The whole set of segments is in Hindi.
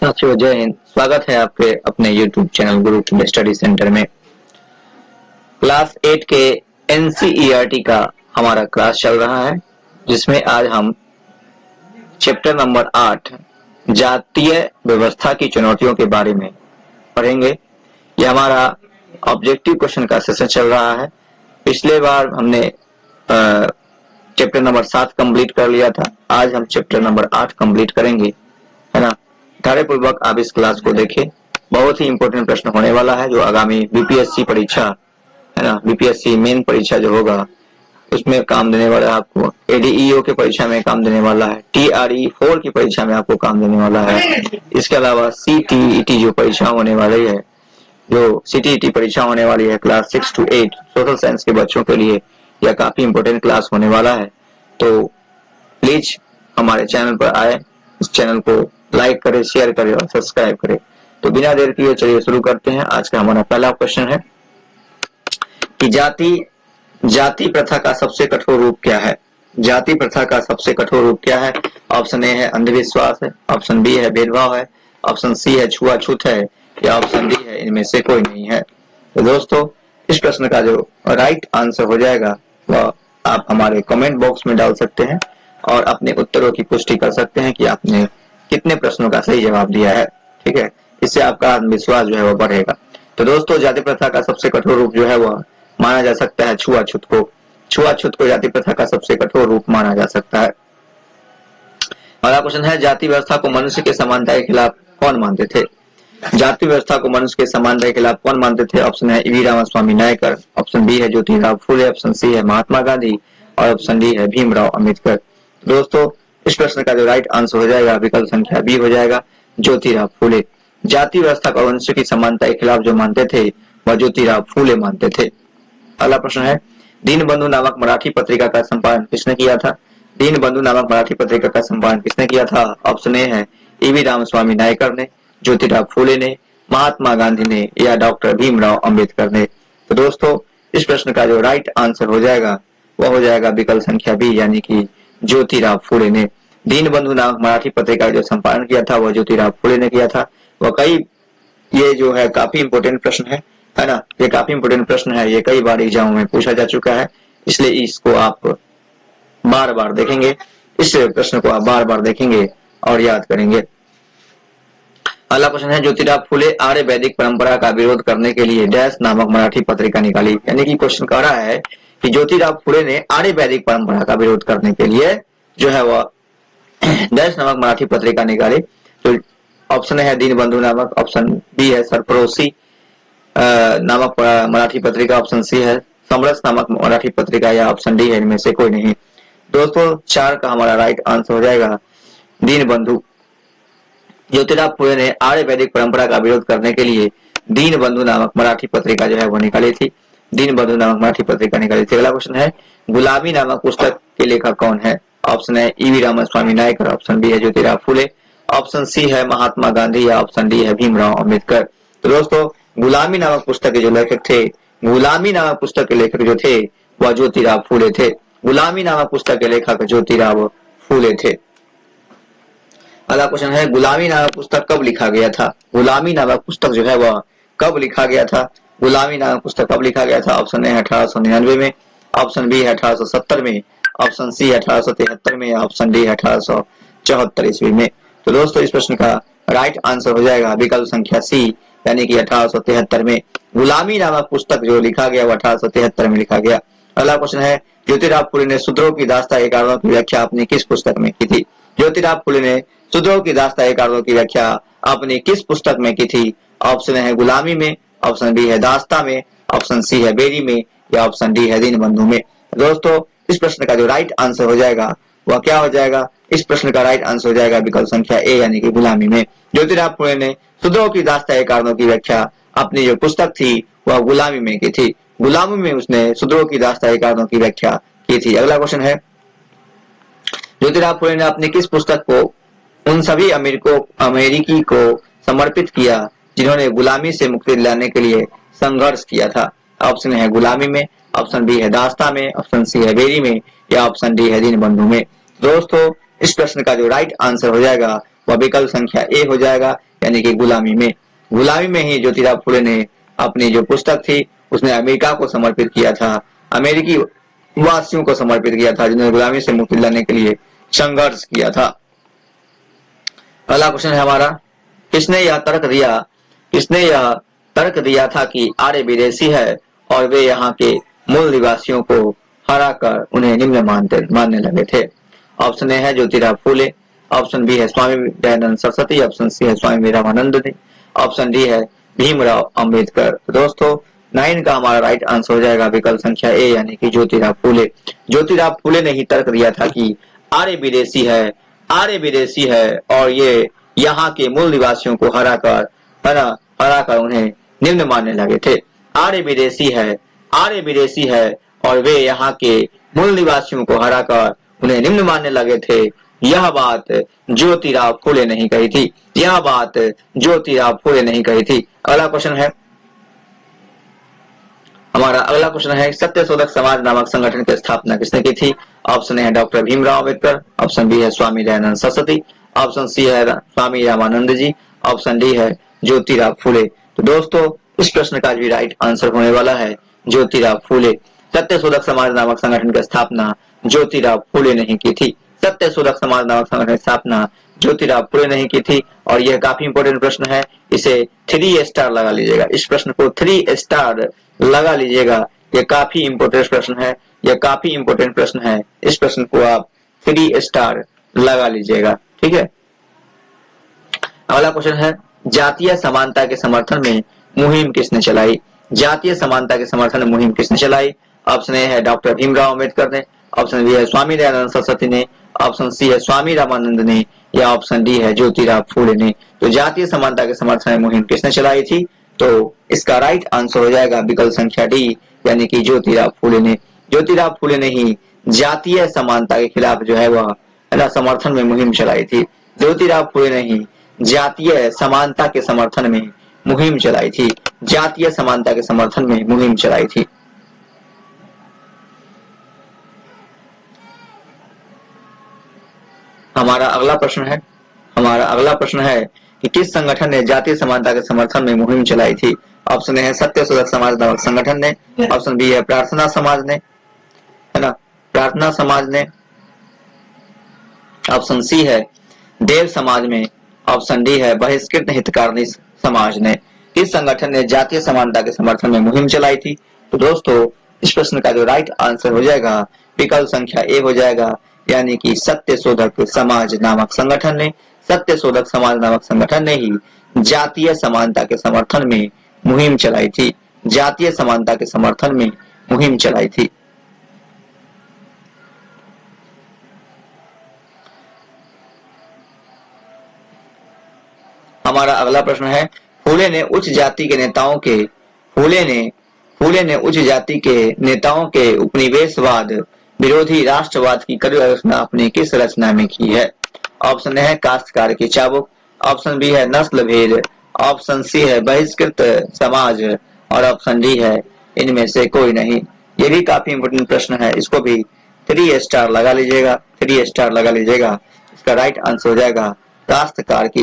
साथियों जय हिंद। स्वागत है आपके अपने YouTube channel Gurukul study centre में। क्लास 8 के NCERT का हमारा क्लास चल रहा है, जिसमें आज हम चैप्टर नंबर 8 जातीय व्यवस्था की चुनौतियों के बारे में पढ़ेंगे। यह हमारा ऑब्जेक्टिव क्वेश्चन का सेशन चल रहा है। पिछले बार हमने चैप्टर नंबर 7 कंप्लीट कर लिया था। आज हम चैप्टर नंबर 8 कंप्लीट करेंगे, है ना। धैर्यपूर्वक आप इस क्लास को देखें। बहुत ही इंपॉर्टेंट प्रश्न होने वाला है, जो आगामी बीपीएससी परीक्षा, है ना, बीपीएससी मेन परीक्षा जो होगा उसमें काम देने वाला है आपको। एडीईओ की परीक्षा में काम देने वाला है। TRE 4 की परीक्षा में आपको काम देने वाला है। इसके अलावा CTET जो परीक्षा होने वाली है, जो CTET परीक्षा होने वाली है क्लास 6 to 8 सोशल साइंस के बच्चों के लिए, यह काफी इंपॉर्टेंट क्लास होने वाला है। तो प्लीज हमारे चैनल पर आए, इस चैनल को लाइक करें, शेयर करें और सब्सक्राइब करें। तो बिना देर किए चलिए शुरू करते हैं। आज का हमारा पहला क्वेश्चन है कि जाति प्रथा का सबसे कठोर रूप क्या है। जाति प्रथा का सबसे कठोर रूप क्या है। ऑप्शन ए है अंधविश्वास है, ऑप्शन बी है भेदभाव है, ऑप्शन सी है छुआछूत है, या ऑप्शन डी है इनमें से कोई नहीं है। तो दोस्तों, इस प्रश्न का जो राइट आंसर हो जाएगा वह आप हमारे कमेंट बॉक्स में डाल सकते हैं और अपने उत्तरों की पुष्टि कर सकते हैं कि आपने कितने प्रश्नों का सही जवाब दिया है। ठीक है, इससे आपका आत्मविश्वास जो है वो बढ़ेगा। तो दोस्तों, जाति प्रथा का सबसे कठोर रूप जो है वह माना जा सकता है छुआछूत को। छुआछूत को जाति प्रथा का सबसे कठोर रूप माना जा सकता है। अगला क्वेश्चन है, जाति व्यवस्था को मनुष्य के समानता के खिलाफ कौन मानते थे। जाति व्यवस्था को मनुष्य के समानता के खिलाफ कौन मानते थे। ऑप्शन है V Ramaswamy Naicker, option B है ज्योतिराव फूले, ऑप्शन सी है महात्मा गांधी और ऑप्शन डी है भीमराव अम्बेडकर। दोस्तों, इस प्रश्न का जो राइट आंसर हो जाएगा विकल्प संख्या बी हो जाएगा, ज्योतिराव फूले। जाति व्यवस्था को मनुष्य की समानता के खिलाफ जो मानते थे वह ज्योतिराव फूले मानते थे। अगला प्रश्न है, दीनबंधु नामक मराठी पत्रिका का संपादन किसने किया था। दीनबंधु नामक मराठी पत्रिका का संपादन किसने किया था। ऑप्शन ए है वी रामास्वामी नायकर ने, ज्योतिराव फूले ने, महात्मा गांधी ने या डॉक्टर भीमराव अम्बेडकर ने। तो दोस्तों, इस प्रश्न का जो राइट आंसर हो जाएगा वह हो जाएगा विकल्प संख्या बी, यानी कि ज्योतिराव फूले ने। दीनबंधु नामक मराठी पत्रिका जो संपादन किया था वह ज्योतिराव फूले ने किया था। वह कई, ये जो है काफी इंपोर्टेंट प्रश्न है ना, ये काफी इंपोर्टेंट प्रश्न है। ये कई बार एग्जाम में पूछा जा चुका है, इसलिए इसको आप बार बार देखेंगे, इस प्रश्न को आप बार बार देखेंगे और याद करेंगे। अगला प्रश्न है, ज्योतिराव फूले आर्य वैदिक परंपरा का विरोध करने के लिए डैश नामक मराठी पत्रिका निकाली। यानी कि क्वेश्चन कह रहा है कि ज्योतिराव फूले ने आर्य वैदिक परंपरा का विरोध करने के लिए जो है वह डैश नामक मराठी पत्रिका निकाली। तो ऑप्शन है दीनबंधु नामक, ऑप्शन बी है सरफरोशी नामक मराठी पत्रिका, ऑप्शन सी है समरस नामक मराठी पत्रिका या ऑप्शन डी है इनमें से कोई नहीं। दोस्तों, 4 का हमारा राइट आंसर हो जाएगा दीनबंधु। ज्योतिराव फूले ने आर्य वैदिक परंपरा का विरोध करने के लिए दीनबंधु नामक मराठी पत्रिका जो है वो निकाली थी। दीनबंधु नामक मराठी पत्रिका निकाली थी। अगला क्वेश्चन है, गुलामी नामक पुस्तक के लेखक कौन है। ऑप्शन है V Ramaswamy Naicker, option B है ज्योतिराव फूले, ऑप्शन सी है महात्मा गांधी या ऑप्शन डी है भीमराव अम्बेडकर। तो दोस्तों, गुलामी नामक पुस्तक के जो लेखक थे, गुलामी नामक पुस्तक के लेखक जो थे वह ज्योतिराव फूले थे। गुलामी नामक पुस्तक के लेखक ज्योतिराव फूले थे। अगला क्वेश्चन है, गुलामी नामक पुस्तक कब लिखा गया था। गुलामी नामक पुस्तक जो है वह कब लिखा गया था। गुलामी नामक पुस्तक कब लिखा गया था। ऑप्शन ए 1899 में, ऑप्शन बी है 1870 में, ऑप्शन सी 1873 में या ऑप्शन डी 1874 ईस्वी में। तो दोस्तों, इस प्रश्न का राइट आंसर हो जाएगा विकल्प संख्या सी, यानी कि 1873 में। गुलामी नामक पुस्तक जो लिखा गया वो 1873 में लिखा गया। अगला क्वेश्चन है, ज्योतिराव फूले ने शूद्रों की दास्तां ए कारणों की व्याख्या अपनी किस पुस्तक में की थी। ज्योतिराव फूले ने शूद्रों की दास्तां ए कारणों की व्याख्या अपनी किस पुस्तक में की थी। ऑप्शन है गुलामी में, ऑप्शन बी है दास्तां में, ऑप्शन सी है बेरी में या ऑप्शन डी है दीनबंधु में। दोस्तों, इस प्रश्न का जो राइट आंसर हो जाएगा वह क्या हो जाएगा। इस प्रश्न का राइट आंसर हो जाएगा विकल्प संख्या ए, यानी कि गुलामी में। ज्योतिराव फूले ने शूद्रों की दास्तां ए कारणों की व्याख्या अपनी जो पुस्तक थी वह गुलामी में की थी। गुलामी में उसने शूद्रों की दास्तां ए कारणों की व्याख्या की थी। अगला क्वेश्चन है, ज्योतिराव फूले ने अपनी किस पुस्तक को उन सभी अमेरिकी को समर्पित किया जिन्होंने गुलामी से मुक्ति दिलाने के लिए संघर्ष किया था। ऑप्शन है गुलामी में, ऑप्शन बी है दास्तां में, ऑप्शन सी है बेरी में या ऑप्शन डी है दीनबंधु में। दोस्तों, इस प्रश्न का जो राइट आंसर हो जाएगा वह विकल्प संख्या ए हो जाएगा, यानी कि गुलामी में। गुलामी में ही ज्योतिराव फुले ने अपनी जो पुस्तक थी उसने अमेरिका को समर्पित किया था, अमेरिकी वासियों को समर्पित किया था जिन्होंने गुलामी से मुक्ति दिलाने के लिए संघर्ष किया था। अगला क्वेश्चन है हमारा, किसने यह तर्क दिया था कि आर्य विदेशी है और वे यहाँ के मूल निवासियों को हराकर उन्हें निम्न मानने लगे थे। ऑप्शन ए है ज्योतिराव फूले, ऑप्शन बी है स्वामी दयानंद सरस्वती, ऑप्शन सी है स्वामी रामानंद ने, ऑप्शन डी है भीमराव अंबेडकर। दोस्तों 9 का हमारा राइट आंसर हो जाएगा विकल्प संख्या ए, यानी कि ज्योतिराव फूले। ज्योतिराव फूले ने ही तर्क दिया था कि आर्य विदेशी है और ये यहाँ के मूल निवासियों को हराकर उन्हें निम्न मानने लगे थे। आर्य विदेशी है और वे यहाँ के मूल निवासियों को हराकर उन्हें निम्न मानने लगे थे। यह बात ज्योतिराव फूले नहीं कही थी, यह बात ज्योतिराव फूले नहीं कही थी। अगला क्वेश्चन है हमारा, अगला क्वेश्चन है सत्यशोधक समाज नामक संगठन की स्थापना किसने की थी। ऑप्शन ए है doctor Bhimrao Ambedkar, option B है स्वामी दयानंद सरस्वती, ऑप्शन सी है स्वामी रामानंद जी, ऑप्शन डी है ज्योतिराव फूले। तो दोस्तों इस प्रश्न का भी राइट आंसर होने वाला है ज्योतिराव फूले। सत्यशोधक समाज नामक संगठन की स्थापना ज्योतिराव फूले नहीं की थी। सत्यशोधक समाज नामक संगठन की स्थापना ज्योतिराव फूले नहीं की थी और यह काफी इंपोर्टेंट प्रश्न है, इसे 3 स्टार लगा लीजिएगा। इस प्रश्न को 3 स्टार लगा लीजिएगा, यह काफी इंपोर्टेंट प्रश्न है, यह काफी इंपोर्टेंट प्रश्न है। इस प्रश्न को आप 3 स्टार लगा लीजिएगा, ठीक है। अगला क्वेश्चन है, जातीय समानता के समर्थन में मुहिम किसने चलाई। जातीय समानता के समर्थन में मुहिम किसने चलाई। ऑप्शन ए है डॉक्टर भीमराव अंबेडकर ने, ऑप्शन बी है स्वामी दयानंद सरस्वती ने, ऑप्शन सी है स्वामी रामानंद ने, या ऑप्शन डी है ज्योतिराव फूले ने। तो जातीय समानता के समर्थन में मुहिम किसने चलाई थी, तो इसका राइट आंसर हो जाएगा विकल्प संख्या डी, यानी कि ज्योतिराव फूले ने। ज्योतिराव फूले ने ही जातीय समानता के खिलाफ जो है वह समर्थन में मुहिम चलाई थी। ज्योतिराव फूले ने ही जातीय समानता के समर्थन में मुहिम चलाई थी, जातीय समानता के समर्थन में मुहिम चलाई थी। हमारा अगला प्रश्न है कि किस संगठन ने जातीय समानता के समर्थन में मुहिम चलाई थी। ऑप्शन ए है सत्यशोधक समाज नामक संगठन ने, ऑप्शन बी है प्रार्थना समाज ने, है ना, प्रार्थना समाज ने, ऑप्शन सी है देव समाज में, ऑप्शन डी है बहिष्कृत हितकारिणी समाज ने। किस संगठन ने जातीय समानता के समर्थन में मुहिम चलाई थी। तो दोस्तों इस प्रश्न का जो राइट आंसर हो जाएगा विकल्प संख्या ए हो जाएगा, यानी कि सत्यशोधक समाज नामक संगठन ने, सत्यशोधक समाज नामक संगठन ने ही जातीय समानता के समर्थन में मुहिम चलाई थी, जातीय समानता के समर्थन में मुहिम चलाई थी। हमारा अगला प्रश्न है, फूले ने उच्च जाति के नेताओं के उपनिवेशवाद विरोधी राष्ट्रवाद की कड़ी आलोचना अपनी किस रचना में की है। ऑप्शन ए है काश्तकार की चाबुक, ऑप्शन बी है नस्ल भेद, ऑप्शन सी है बहिष्कृत समाज और ऑप्शन डी है इनमें से कोई नहीं। ये भी काफी इंपोर्टेंट प्रश्न है, इसको भी 3 स्टार लगा लीजिएगा, 3 स्टार लगा लीजिएगा। इसका राइट आंसर हो जाएगा काश्तकार की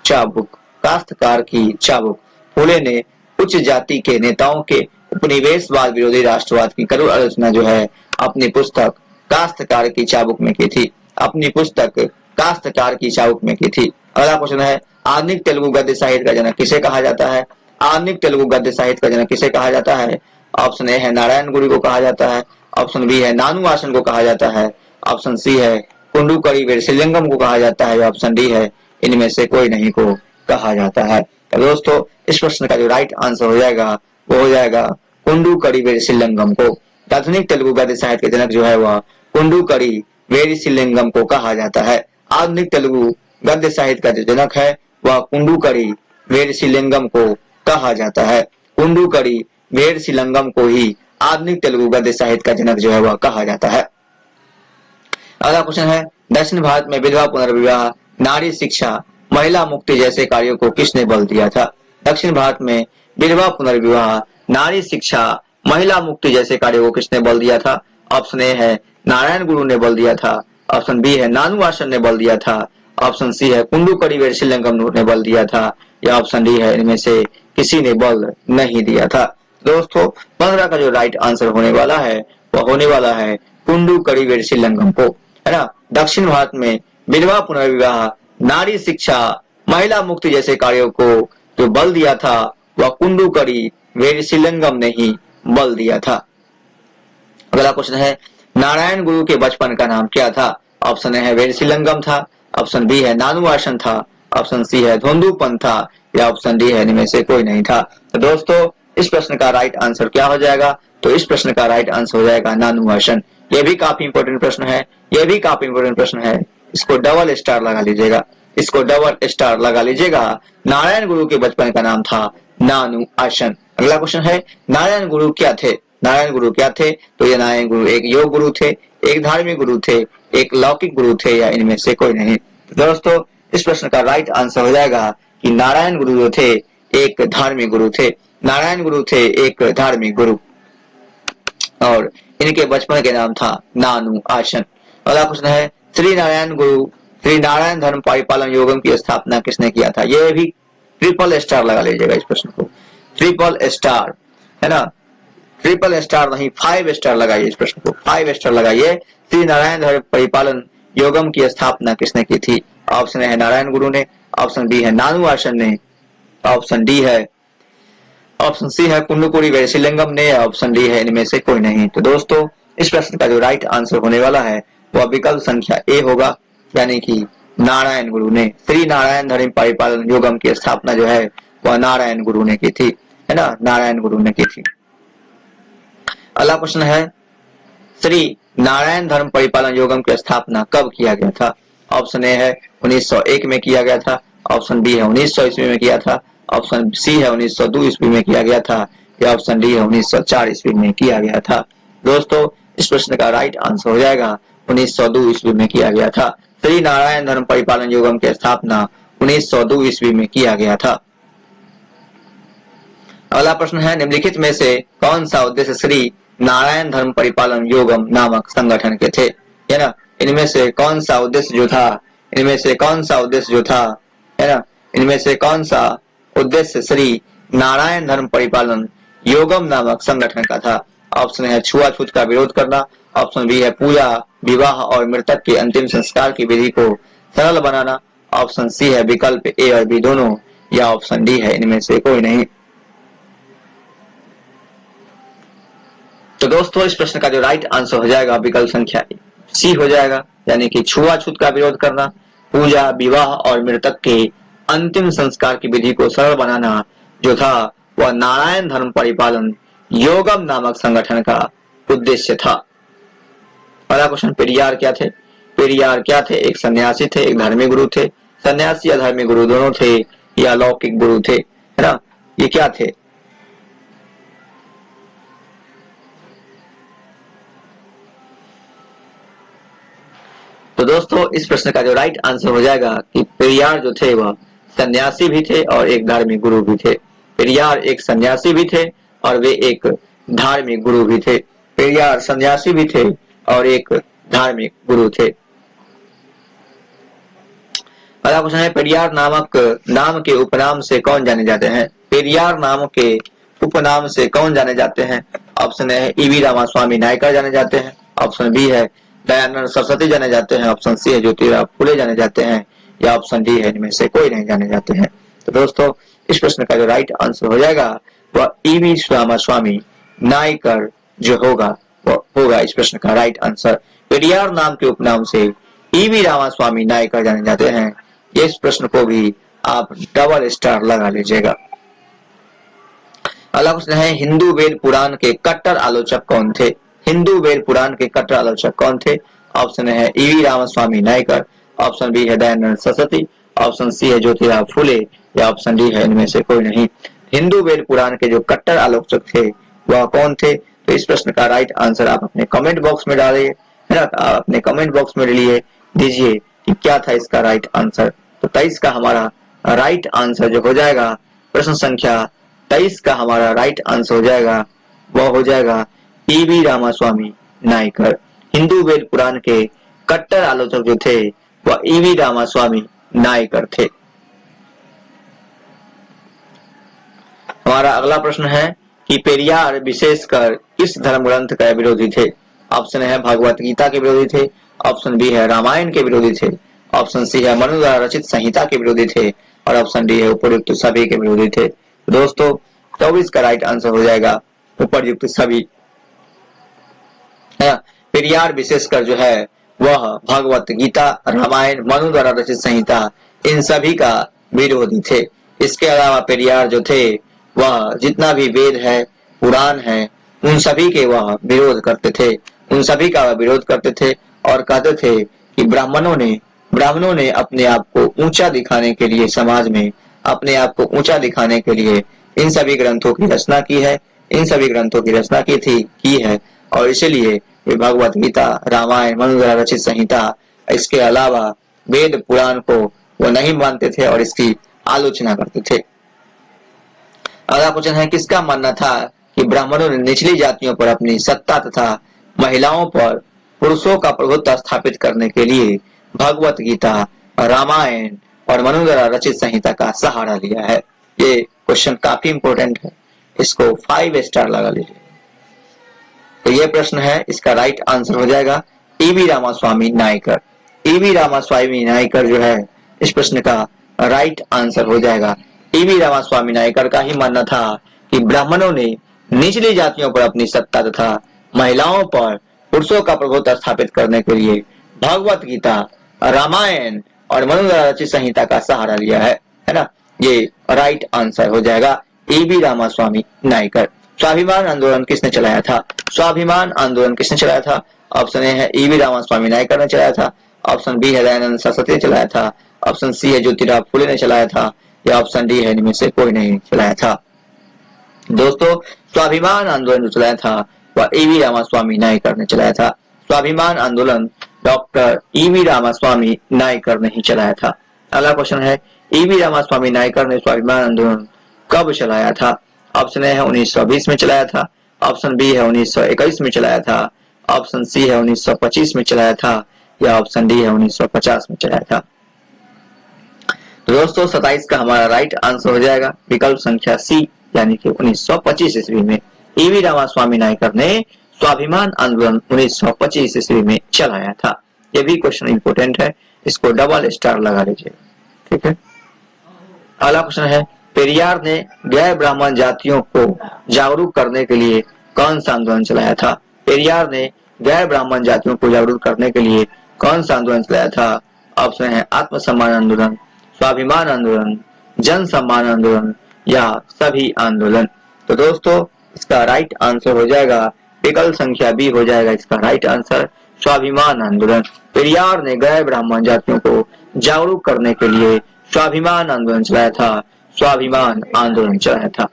चाबुक, काश्तकार की चाबुक। फूले ने उच्च जाति के नेताओं के उपनिवेशवाद विरोधी राष्ट्रवाद की कड़ू आलोचना जो है अपनी पुस्तक काश्तकार की चाबुक में की थी, अपनी पुस्तक काश्तकार की चाबुक में की थी। अगला क्वेश्चन है, आधुनिक तेलुगु गद्य साहित्य का जनक किसे कहा जाता है। आधुनिक तेलुगु गद्य साहित्य का जनक किसे कहा जाता है। ऑप्शन ए है नारायण गुरु को कहा जाता है, ऑप्शन बी है नानू आसन को कहा जाता है, ऑप्शन सी है कुंडुकड़ी वीरसिलिंगम को कहा जाता है, ऑप्शन डी है इनमें से कोई नहीं को कहा जाता है। तो दोस्तों इस प्रश्न का जो राइट आंसर हो जाएगा वो हो जाएगा कुंडुकड़ी वीरसिलिंगम को। आधुनिक तेलुगु गद्य साहित्य के जनक जो है वह कुंडुकड़ी वीरसिलिंगम को कहा जाता है। आधुनिक तेलुगु गद्य साहित्य का जो जनक है वह कुंडुकड़ी वीरसिलिंगम को कहा जाता है। कुंडुकड़ी वीरसिलिंगम को ही आधुनिक तेलुगु गद्य साहित्य का जनक जो है वह कहा जाता है। अगला क्वेश्चन है, दक्षिण भारत में विधवा पुनर्विवाह, नारी शिक्षा, महिला मुक्ति जैसे कार्यों को किसने बल दिया था। दक्षिण भारत में विधवा पुनर्विवाह, नारी शिक्षा, महिला मुक्ति जैसे कार्यों को किसने बल दिया था। ऑप्शन ए है नारायण गुरु ने बल दिया था, ऑप्शन बी है नानू आसन ने बल दिया था, ऑप्शन सी है कुंडूकड़ी वीरेशलिंगम ने बल दिया था, या ऑप्शन डी है इनमें से किसी ने बल नहीं दिया था। दोस्तों 15 का जो राइट आंसर होने वाला है वह होने वाला है कुंडूकड़ी वीरेशलिंगम को, है ना। दक्षिण भारत में विधवा पुनर्विवाह, नारी शिक्षा, महिला मुक्ति जैसे कार्यों को जो बल दिया था वह कुंडूकड़ी वीरेशलिंगम ने ही बल दिया था। अगला क्वेश्चन है नारायण गुरु के बचपन का नाम क्या था? ऑप्शन ए है वीरेशलिंगम था, ऑप्शन बी है नानू आसन था, ऑप्शन सी है धोंदूपन था, या ऑप्शन डी है इनमें से कोई नहीं था। तो दोस्तों इस प्रश्न का राइट आंसर क्या हो जाएगा? तो इस प्रश्न का राइट आंसर हो जाएगा नानू आसन। यह भी काफी इंपोर्टेंट प्रश्न है, यह भी काफी इंपोर्टेंट प्रश्न है। इसको डबल स्टार लगा लीजिएगा, इसको डबल स्टार लगा लीजिएगा। नारायण गुरु के बचपन का नाम था नानू आसन। अगला क्वेश्चन है नारायण गुरु क्या थे? नारायण गुरु क्या थे? तो ये नारायण गुरु एक योग गुरु थे, एक धार्मिक गुरु थे, एक लौकिक गुरु थे, या इनमें से कोई नहीं। तो दोस्तों इस प्रश्न का राइट आंसर हो जाएगा कि नारायण गुरु जो थे एक धार्मिक गुरु थे। नारायण गुरु थे एक धार्मिक गुरु और इनके बचपन के नाम था नानू आसन। अगला प्रश्न है श्री नारायण धर्म परिपालन योगम की स्थापना किसने किया था? यह भी ट्रिपल स्टार लगा लीजिएगा इस प्रश्न को, ट्रिपल स्टार, है ना। ट्रिपल स्टार नहीं 5 स्टार लगाइए इस प्रश्न को, 5 स्टार लगाइए। श्री नारायण धर्म परिपालन योगम की स्थापना किसने की थी? ऑप्शन है नारायण गुरु ने, ऑप्शन बी है नानू आसन ने, ऑप्शन डी है, ऑप्शन सी है कुंडूकड़ी वीरेशलिंगम ने, ऑप्शन डी है इनमें से कोई नहीं। तो दोस्तों इस प्रश्न का जो राइट आंसर होने वाला है वह विकल्प संख्या ए होगा, यानी कि नारायण गुरु ने। श्री नारायण धर्म परिपालन योगम की स्थापना जो है वह नारायण गुरु ने की थी, है ना, नारायण गुरु ने की थी। अगला प्रश्न है श्री नारायण धर्म परिपालन योगम की स्थापना कब किया गया था? ऑप्शन ए है 1901 में किया गया था, ऑप्शन बी है 1900 ईस्वी में किया था, ऑप्शन सी है 1902 ईस्वी में किया गया था, या ऑप्शन डी है 1904 ईस्वी में किया गया था। दोस्तों इस प्रश्न का राइट आंसर हो जाएगा 1902 ईस्वी में किया गया था। श्री नारायण धर्म परिपालन योगम की स्थापना 1902 ईस्वी में किया गया था। अगला प्रश्न है निम्नलिखित में से कौन सा उद्देश्य श्री नारायण धर्म परिपालन योगम नामक संगठन के थे? है ना, इनमें से कौन सा उद्देश्य जो था, इनमें से कौन सा उद्देश्य जो था, है ना, इनमें से कौन सा उद्देश्य श्री नारायण धर्म परिपालन योगम नामक संगठन का था? ऑप्शन है छुआछूत का विरोध करना, ऑप्शन बी है पूजा विवाह और मृतक के अंतिम संस्कार की विधि को सरल बनाना, ऑप्शन सी है विकल्प ए और बी दोनों, या ऑप्शन डी है इनमें से कोई नहीं। तो दोस्तों इस प्रश्न का जो राइट आंसर हो जाएगा विकल्प संख्या सी हो जाएगा, यानी कि छुआछूत का विरोध करना, पूजा विवाह और मृतक के अंतिम संस्कार की विधि को सरल बनाना जो था वह नारायण धर्म परिपालन योगम नामक संगठन का उद्देश्य था। पहला क्वेश्चन पेरियार क्या थे? पेरियार क्या थे? एक सन्यासी थे, एक धार्मिक गुरु थे। सन्यासी या धार्मिक गुरु दोनों थे, या लौकिक गुरु थे, है ना, ये क्या थे? तो दोस्तों इस प्रश्न का जो राइट आंसर हो जाएगा कि पेरियार जो थे वह सन्यासी भी थे और एक धार्मिक गुरु भी थे। पेरियार एक सन्यासी भी थे और वे एक धार्मिक गुरु भी थे। पेरियार सन्यासी भी थे और एक धार्मिक गुरु थे। अगला क्वेश्चन है पेरियार नामक नाम के उपनाम से कौन जाने जाते हैं? पेरियार नाम के उपनाम से कौन जाने जाते हैं? ऑप्शन है ईवी रामास्वामी नायकर जाने जाते हैं, ऑप्शन बी है दयानंद सरस्वती जाने जाते हैं, ऑप्शन सी है ज्योतिराव फुले जाने जाते हैं, या ऑप्शन डी है इनमें से कोई नहीं जाने जाते हैं। तो दोस्तों इस प्रश्न का जो राइट आंसर हो जाएगा वह ईवी रामास्वामी नायकर जो होगा वह होगा इस प्रश्न का राइट आंसर। पेरियार नाम के उपनाम से ईवी रामास्वामी नायकर जाने जाते हैं। इस प्रश्न को भी आप डबल स्टार लगा लीजिएगा। अगला प्रश्न है हिंदू वेद पुराण के कट्टर आलोचक कौन थे? हिंदू वेद पुराण के कट्टर आलोचक कौन थे? ऑप्शन है EV Ramaswamy Naicker, option B है दयानंद सरस्वती, ऑप्शन सी है ज्योतिराव फुले, या ऑप्शन डी है इनमें से कोई नहीं। हिंदू वेद पुराण के जो कट्टर आलोचक थे वह कौन थे? तो इस प्रश्न का राइट आंसर आप अपने कमेंट बॉक्स में डालिए, है ना, आप अपने कमेंट बॉक्स में लिए दीजिए कि क्या था इसका राइट आंसर। तो 23 का हमारा राइट आंसर जो हो जाएगा, प्रश्न संख्या 23 का हमारा राइट आंसर हो जाएगा वह हो जाएगा ईवी रामास्वामी नायकर। हिंदू वेद पुराण के कट्टर आलोचक जो थे वह ईवी रामास्वामी नायकर थे। हमारा अगला प्रश्न है कि पेरियार विशेषकर किस धर्म ग्रंथ का विरोधी थे? ऑप्शन है भगवत गीता के विरोधी थे, ऑप्शन बी है रामायण के विरोधी थे, ऑप्शन सी है मनु द्वारा रचित संहिता के विरोधी थे और ऑप्शन डी है उपयुक्त सभी के विरोधी थे। दोस्तों 24 का राइट आंसर हो जाएगा उपयुक्त सभी। पेरियार विशेषकर जो है वह भगवत गीता, रामायण, मनु द्वारा रचित संहिता इन सभी का विरोधी थे। इसके अलावा पेरियार जो थे वह जितना भी वेद है, पुराण है, उन सभी के वह विरोध करते थे, उन सभी का वह विरोध करते थे और कहते थे कि ब्राह्मणों ने अपने आप को ऊंचा दिखाने के लिए समाज में अपने आप को ऊंचा दिखाने के लिए इन सभी ग्रंथों की रचना की है, इन सभी ग्रंथों की रचना की है और इसीलिए वे भगवत गीता, रामायण, मनु द्वारा रचित संहिता इसके अलावा वेद पुराण को वो नहीं मानते थे और इसकी आलोचना करते थे। अगला क्वेश्चन है किसका मानना था कि ब्राह्मणों ने निचली जातियों पर अपनी सत्ता तथा महिलाओं पर पुरुषों का प्रभुत्व स्थापित करने के लिए भगवत गीता, रामायण और मनु द्वारा रचित संहिता का सहारा लिया है? ये क्वेश्चन काफी इंपॉर्टेंट है, इसको 5 स्टार लगा लीजिए। तो ये प्रश्न है, इसका राइट आंसर हो जाएगा ईवी रामास्वामी नायकर। ईवी रामास्वामी नायकर जो है इस प्रश्न का राइट आंसर हो जाएगा। ईवी रामास्वामी नायकर का ही मानना था कि ब्राह्मणों ने निचली जातियों पर अपनी सत्ता तथा महिलाओं पर पुरुषों का प्रभुत्व स्थापित करने के लिए भगवत गीता, रामायण और मनु द्वारा रचित संहिता का सहारा लिया है ना? ये राइट आंसर हो जाएगा ईवी रामास्वामी नायकर। स्वाभिमान आंदोलन किसने चलाया था? स्वाभिमान आंदोलन किसने चलाया था? ऑप्शन ए है ईवी रामास्वामी नायकर ने चलाया था, ऑप्शन बी है दयानंद सरस्वती ने चलाया था, ऑप्शन सी है ज्योतिराव फुले ने चलाया था या ऑप्शन डी है इनमें से कोई नहीं चलाया था। दोस्तों स्वाभिमान आंदोलन जो चलाया था वह ईवी रामास्वामी नायकर ने चलाया था। स्वाभिमान आंदोलन डॉक्टर ईवी रामास्वामी नायकर ने ही चलाया था। अगला क्वेश्चन है ईवी रामास्वामी नायकर ने स्वाभिमान आंदोलन कब चलाया था? ऑप्शन ए है 1920 में चलाया था, ऑप्शन बी है 1921 में चलाया था, ऑप्शन सी है 1925 में चलाया था या ऑप्शन डी है 1950 में चलाया था। तो दोस्तों 27 का हमारा राइट आंसर हो जाएगा विकल्प संख्या सी, यानी कि 1925 ईस्वी में ईवी रामास्वामी नायकर ने स्वाभिमान आंदोलन 1925 ईस्वी में चलाया था। यह भी क्वेश्चन इंपोर्टेंट है, इसको डबल स्टार लगा लीजिए, ठीक है। अगला क्वेश्चन है पेरियार ने गैर ब्राह्मण जातियों को जागरूक करने के लिए कौन सा आंदोलन चलाया था? पेरियार ने गैर ब्राह्मण जातियों को जागरूक करने के लिए कौन सा आंदोलन चलाया था? ऑप्शन है आत्मसम्मान आंदोलन, स्वाभिमान आंदोलन, जन सम्मान आंदोलन या सभी आंदोलन। तो दोस्तों इसका राइट आंसर हो जाएगा विकल्प संख्या बी हो जाएगा इसका राइट आंसर, स्वाभिमान आंदोलन। पेरियार ने गैर ब्राह्मण जातियों को जागरूक करने के लिए स्वाभिमान आंदोलन चलाया था, स्वाभिमान आंदोलन चलाया था।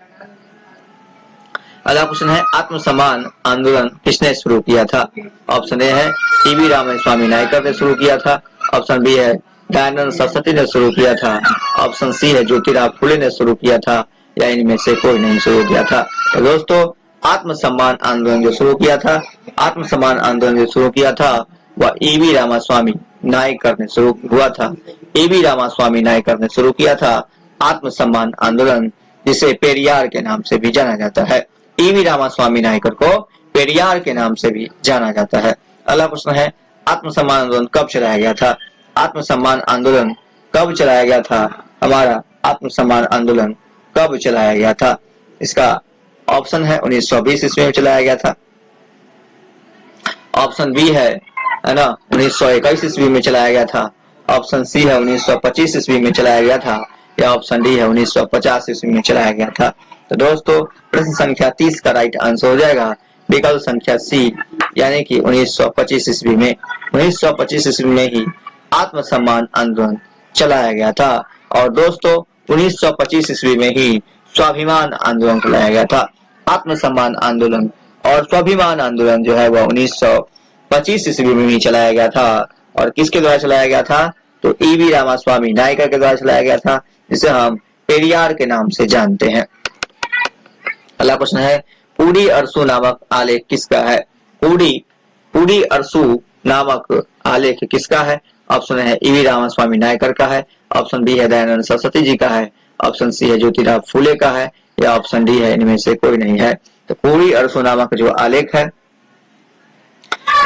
अगला क्वेश्चन है आत्मसम्मान आंदोलन किसने शुरू किया था? ऑप्शन ए है ईवी रामास्वामी नायकर ने शुरू किया था, ऑप्शन बी है दयानंद सरस्वती ने शुरू किया था, ऑप्शन सी है ज्योतिराव फुले ने शुरू किया था या इनमें से कोई नहीं शुरू किया था। तो दोस्तों आत्मसम्मान आंदोलन जो शुरू किया था, आत्मसम्मान आंदोलन जो शुरू किया था वह ईवी रामास्वामी नायकर ने शुरू हुआ था। ईवी रामास्वामी नायकर ने शुरू किया था आत्मसम्मान आंदोलन, जिसे पेरियार के नाम से भी जाना जाता है। ईवी रामास्वामी नायकर को पेरियार के नाम से भी जाना जाता है। अगला प्रश्न है आत्मसम्मान आंदोलन कब चलाया गया था? आत्मसम्मान आंदोलन कब चलाया गया था? हमारा आत्मसम्मान आंदोलन कब चलाया गया था? इसका ऑप्शन है 1920 ईस्वी में चलाया गया था, ऑप्शन बी है ना 1921 ईस्वी में चलाया गया था, ऑप्शन सी है 1925 ईस्वी में चलाया गया था या ऑप्शन डी है 1950 ईस्वी में चलाया गया था। तो दोस्तों प्रश्न संख्या 30 का राइट आंसर हो जाएगा विकल्प संख्या सी, यानी कि 1925 ईस्वी में। 1925 ईस्वी में ही आत्मसम्मान आंदोलन चलाया गया था और दोस्तों 1925 ईस्वी में ही स्वाभिमान आंदोलन चलाया गया था। आत्मसम्मान आंदोलन और स्वाभिमान आंदोलन जो है वह 1925 ईस्वी में ही चलाया गया था और किसके द्वारा चलाया गया था? तो ईवी रामास्वामी नायकर के द्वारा चलाया गया था, जिसे हम पेरियार के नाम से जानते हैं। अगला प्रश्न है पूडी अरसू नामक आलेख किसका है? पूडी अरसू नामक आलेख किसका है? ऑप्शन है ईवी रामास्वामी नायकर का है, ऑप्शन बी है दयानंद सरस्वती जी का है, ऑप्शन सी है ज्योतिराव फूले का है, या ऑप्शन डी है इनमें से कोई नहीं है। तो पूरी अरसू नामक जो आलेख है,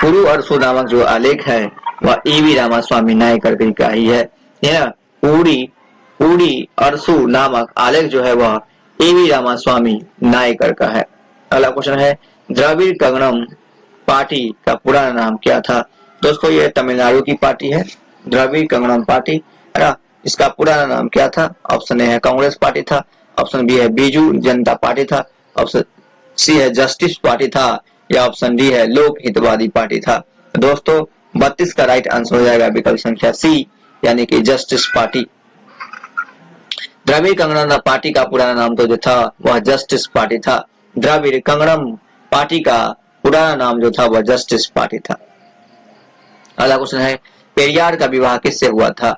पुरु अरसू नामक जो आलेख है वह ईवी रामास्वामी नायकर का ही है। पूरी अरसू नामक आलेख जो है वह ईवी रामास्वामी नायकर का है। अगला क्वेश्चन है द्रविड़ कँगनम पार्टी का पुराना नाम क्या था? दोस्तों ये तमिलनाडु की पार्टी है, द्रविड़ कँगनम पार्टी है ना। इसका पुराना नाम क्या था? ऑप्शन ए है कांग्रेस पार्टी था, ऑप्शन बी है बीजू जनता पार्टी था, ऑप्शन सी है जस्टिस पार्टी था, या ऑप्शन डी है लोक हितवादी पार्टी था। दोस्तों 32 का राइट आंसर हो जाएगा विकल्प संख्या सी, यानी कि जस्टिस पार्टी। द्रविड़ कँगनम पार्टी का पुराना नाम तो जो था वह जस्टिस पार्टी था। द्रविड़ कँगनम पार्टी का पुराना नाम जो था वह जस्टिस पार्टी था। अगला क्वेश्चन है पेरियार का विवाह किससे हुआ था?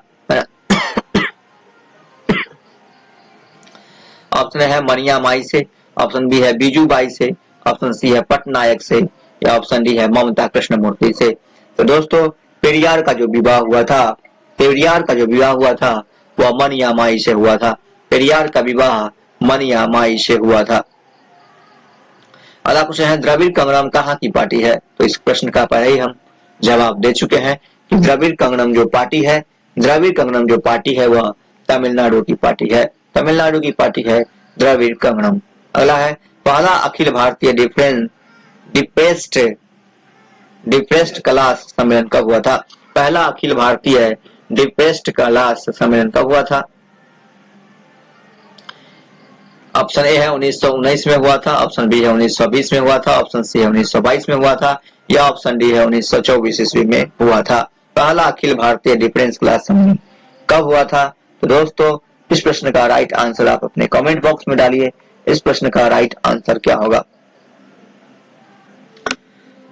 ऑप्शन है मनिया माई से, ऑप्शन बी है बीजू बाई से, ऑप्शन सी है पटनायक से, या ऑप्शन डी है ममता कृष्णमूर्ति से। तो दोस्तों पेरियार का जो विवाह हुआ था वह मनिया माई से हुआ था। पेरियार का विवाह मनिया माई से हुआ था। अगला क्वेश्चन है द्रविड़ कँगनम कहाँ की पार्टी है? तो इस प्रश्न का पहले ही हम जवाब दे चुके हैं कि द्रविड़ कँगनम जो पार्टी है वह तमिलनाडु की पार्टी है। तमिलनाडु की पार्टी है द्रविड़ कँगनम। अगला है पहला अखिल भारतीय डिप्रेस्ड क्लास सम्मेलन कब हुआ था? पहला अखिल भारतीय डिप्रेस्ड क्लास सम्मेलन कब हुआ था? ऑप्शन ए है 1919 में हुआ था, ऑप्शन बी है 1920 में हुआ था, ऑप्शन सी है 1922 में हुआ था, या ऑप्शन डी है 1924 ईस्वी में हुआ था। पहला अखिल भारतीय डिफरेंस क्लास सम्मेलन कब हुआ था? तो दोस्तों इस प्रश्न का राइट आंसर आप अपने कमेंट बॉक्स में डालिए। इस प्रश्न का राइट आंसर क्या होगा?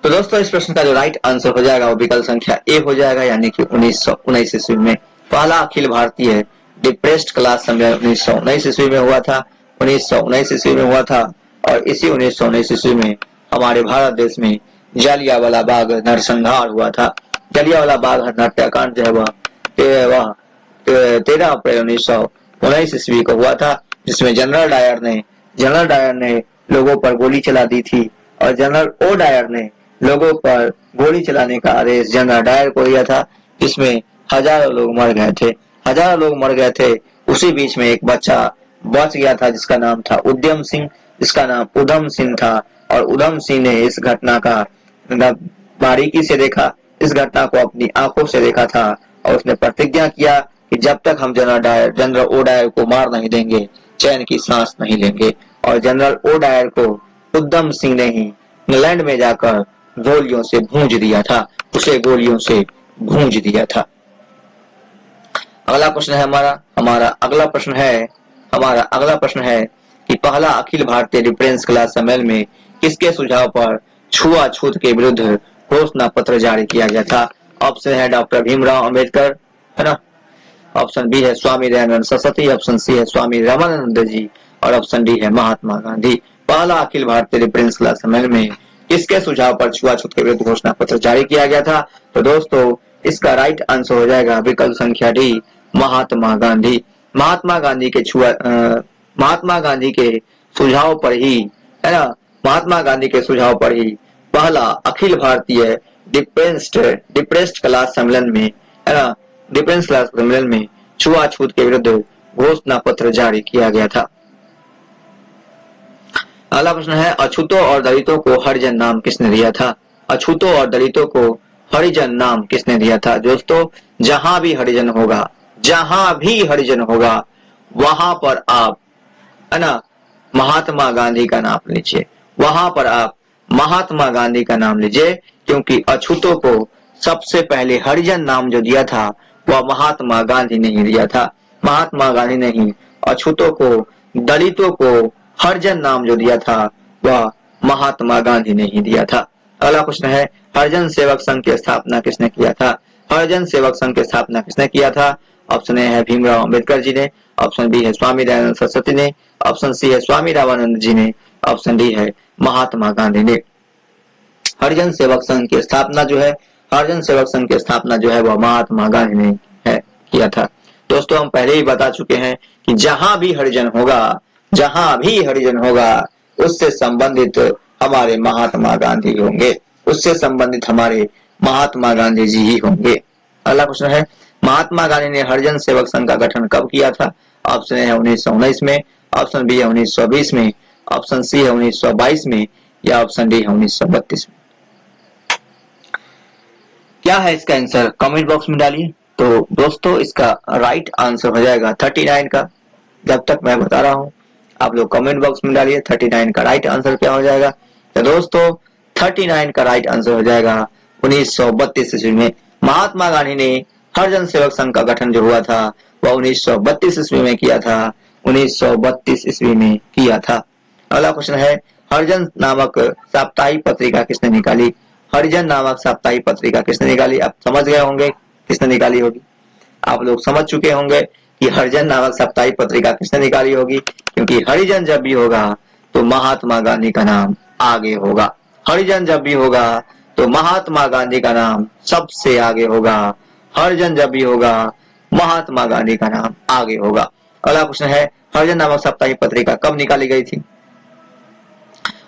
तो दोस्तों इस प्रश्न का जो राइट आंसर हो जाएगा वो विकल्प संख्या ए हो जाएगा, यानी कि 1919 ईस्वी में। पहला अखिल भारतीय डिप्रेस्ड क्लास सम्मेलन 1919 ईस्वी में हुआ था। 1919 ईस्वी में हुआ था और इसी 1919 ईस्वी में हमारे भारत देश में जालियांवाला बाग नरसंहार हुआ था। जालियांवाला बाग हत्याकांड जो है वह 13 अप्रैल 1919 ईस्वी को हुआ था, जिसमें जनरल डायर ने लोगों पर गोली चला दी थी और जनरल ओ डायर ने लोगों पर गोली चलाने का आदेश जनरल डायर को दिया था, जिसमें हजारों लोग मर गए थे। उसी बीच में एक बच्चा बच गया था जिसका नाम था उधम सिंह था, और उधम सिंह ने इस घटना का बारीकी से देखा, इस घटना को अपनी आंखों से देखा था, और उसने प्रतिज्ञा किया कि जब तक हम जनरल ओ डायर को मार नहीं देंगे चैन की सांस नहीं लेंगे। और जनरल ओ डायर को उधम सिंह ने ही इंग्लैंड में जाकर गोलियों से भूंज दिया था, उसे गोलियों से भूंज दिया था। अगला प्रश्न है हमारा अगला प्रश्न है कि पहला अखिल भारतीय डिफरेंस क्लास सम्मेलन में किसके सुझाव पर छुआछूत के विरुद्ध घोषणा पत्र जारी किया गया था? ऑप्शन है डॉक्टर भीमराव अंबेडकर, है ना, ऑप्शन बी है स्वामी दयानंद सरस्वती, ऑप्शन सी है स्वामी रामानंद जी, और ऑप्शन डी है महात्मा गांधी। पहला अखिल भारतीय डिफरेंस क्लास सम्मेलन में किसके सुझाव पर छुआछूत के विरुद्ध घोषणा पत्र जारी किया गया था? तो दोस्तों इसका राइट आंसर हो जाएगा विकल्प संख्या डी, महात्मा गांधी। महात्मा गांधी के सुझाव पर ही, है ना, महात्मा गांधी के सुझाव पर ही पहला अखिल भारतीय डिप्रेस्ड क्लास सम्मेलन में, है ना, डिफरेंस क्लास सम्मेलन में छुआछूत के विरुद्ध घोषणा पत्र जारी किया गया था। अगला प्रश्न है अछूतों और दलितों को हरिजन नाम किसने दिया था? अछूतों और दलितों को हरिजन नाम किसने दिया था? दोस्तों जहां भी हरिजन होगा वहां पर आप, है ना, महात्मा गांधी का नाम लीजिए, वहां पर आप महात्मा गांधी का नाम लीजिए, क्योंकि अछूतों को सबसे पहले हरिजन नाम जो दिया था वह महात्मा गांधी ने ही दिया था। महात्मा गांधी ने ही अछूतों को, दलितों को हरिजन नाम जो दिया था वह महात्मा गांधी ने ही दिया था। अगला प्रश्न है हरिजन सेवक संघ की स्थापना किसने किया था? हरिजन सेवक संघ की स्थापना किसने किया था? ऑप्शन ए है भीमराव अंबेडकर जी ने, ऑप्शन बी है स्वामी दयानंद सरस्वती ने, ऑप्शन सी है स्वामी रामानंद जी ने, ऑप्शन डी है महात्मा गांधी ने। हरिजन सेवक संघ की स्थापना जो है हरिजन सेवक संघ की स्थापना जो है वह महात्मा गांधी ने है किया था। दोस्तों हम पहले ही बता चुके हैं कि जहां भी हरिजन होगा उससे संबंधित हमारे महात्मा गांधी होंगे, उससे संबंधित हमारे महात्मा गांधी जी ही होंगे। अगला प्रश्न है, महात्मा गांधी ने हरिजन सेवक संघ का गठन कब किया था? ऑप्शन है 1919 में, ऑप्शन बी है 1920 में, ऑप्शन सी है 1922 में, या ऑप्शन डी है 1932 में। क्या है इसका आंसर? कमेंट बॉक्स में डालिए। तो दोस्तों इसका राइट आंसर हो जाएगा 39 का। जब तक मैं बता रहा हूं आप लोग कमेंट बॉक्स में डालिए 39 का राइट आंसर क्या हो जाएगा। तो दोस्तों 39 का राइट आंसर हो जाएगा 1932 ईस्वी में। महात्मा गांधी ने हरिजन सेवक संघ का गठन जो हुआ था वह 1932 ईस्वी में किया था, 1932 ईस्वी में किया था। अगला प्रश्न है, हरिजन नामक साप्ताहिक पत्रिका किसने निकाली? हरिजन नामक साप्ताहिक पत्रिका किसने निकाली? आप समझ गए होंगे किसने निकाली होगी, आप लोग समझ चुके होंगे कि हरिजन नामक साप्ताहिक पत्रिका किसने निकाली होगी, क्योंकि हरिजन जब भी होगा तो महात्मा गांधी का नाम आगे होगा। हरिजन जब भी होगा तो महात्मा गांधी का नाम सबसे आगे होगा। हरिजन जब भी होगा महात्मा गांधी का नाम आगे होगा। अगला प्रश्न है, हरिजन नामक साप्ताहिक पत्रिका कब निकाली गई थी?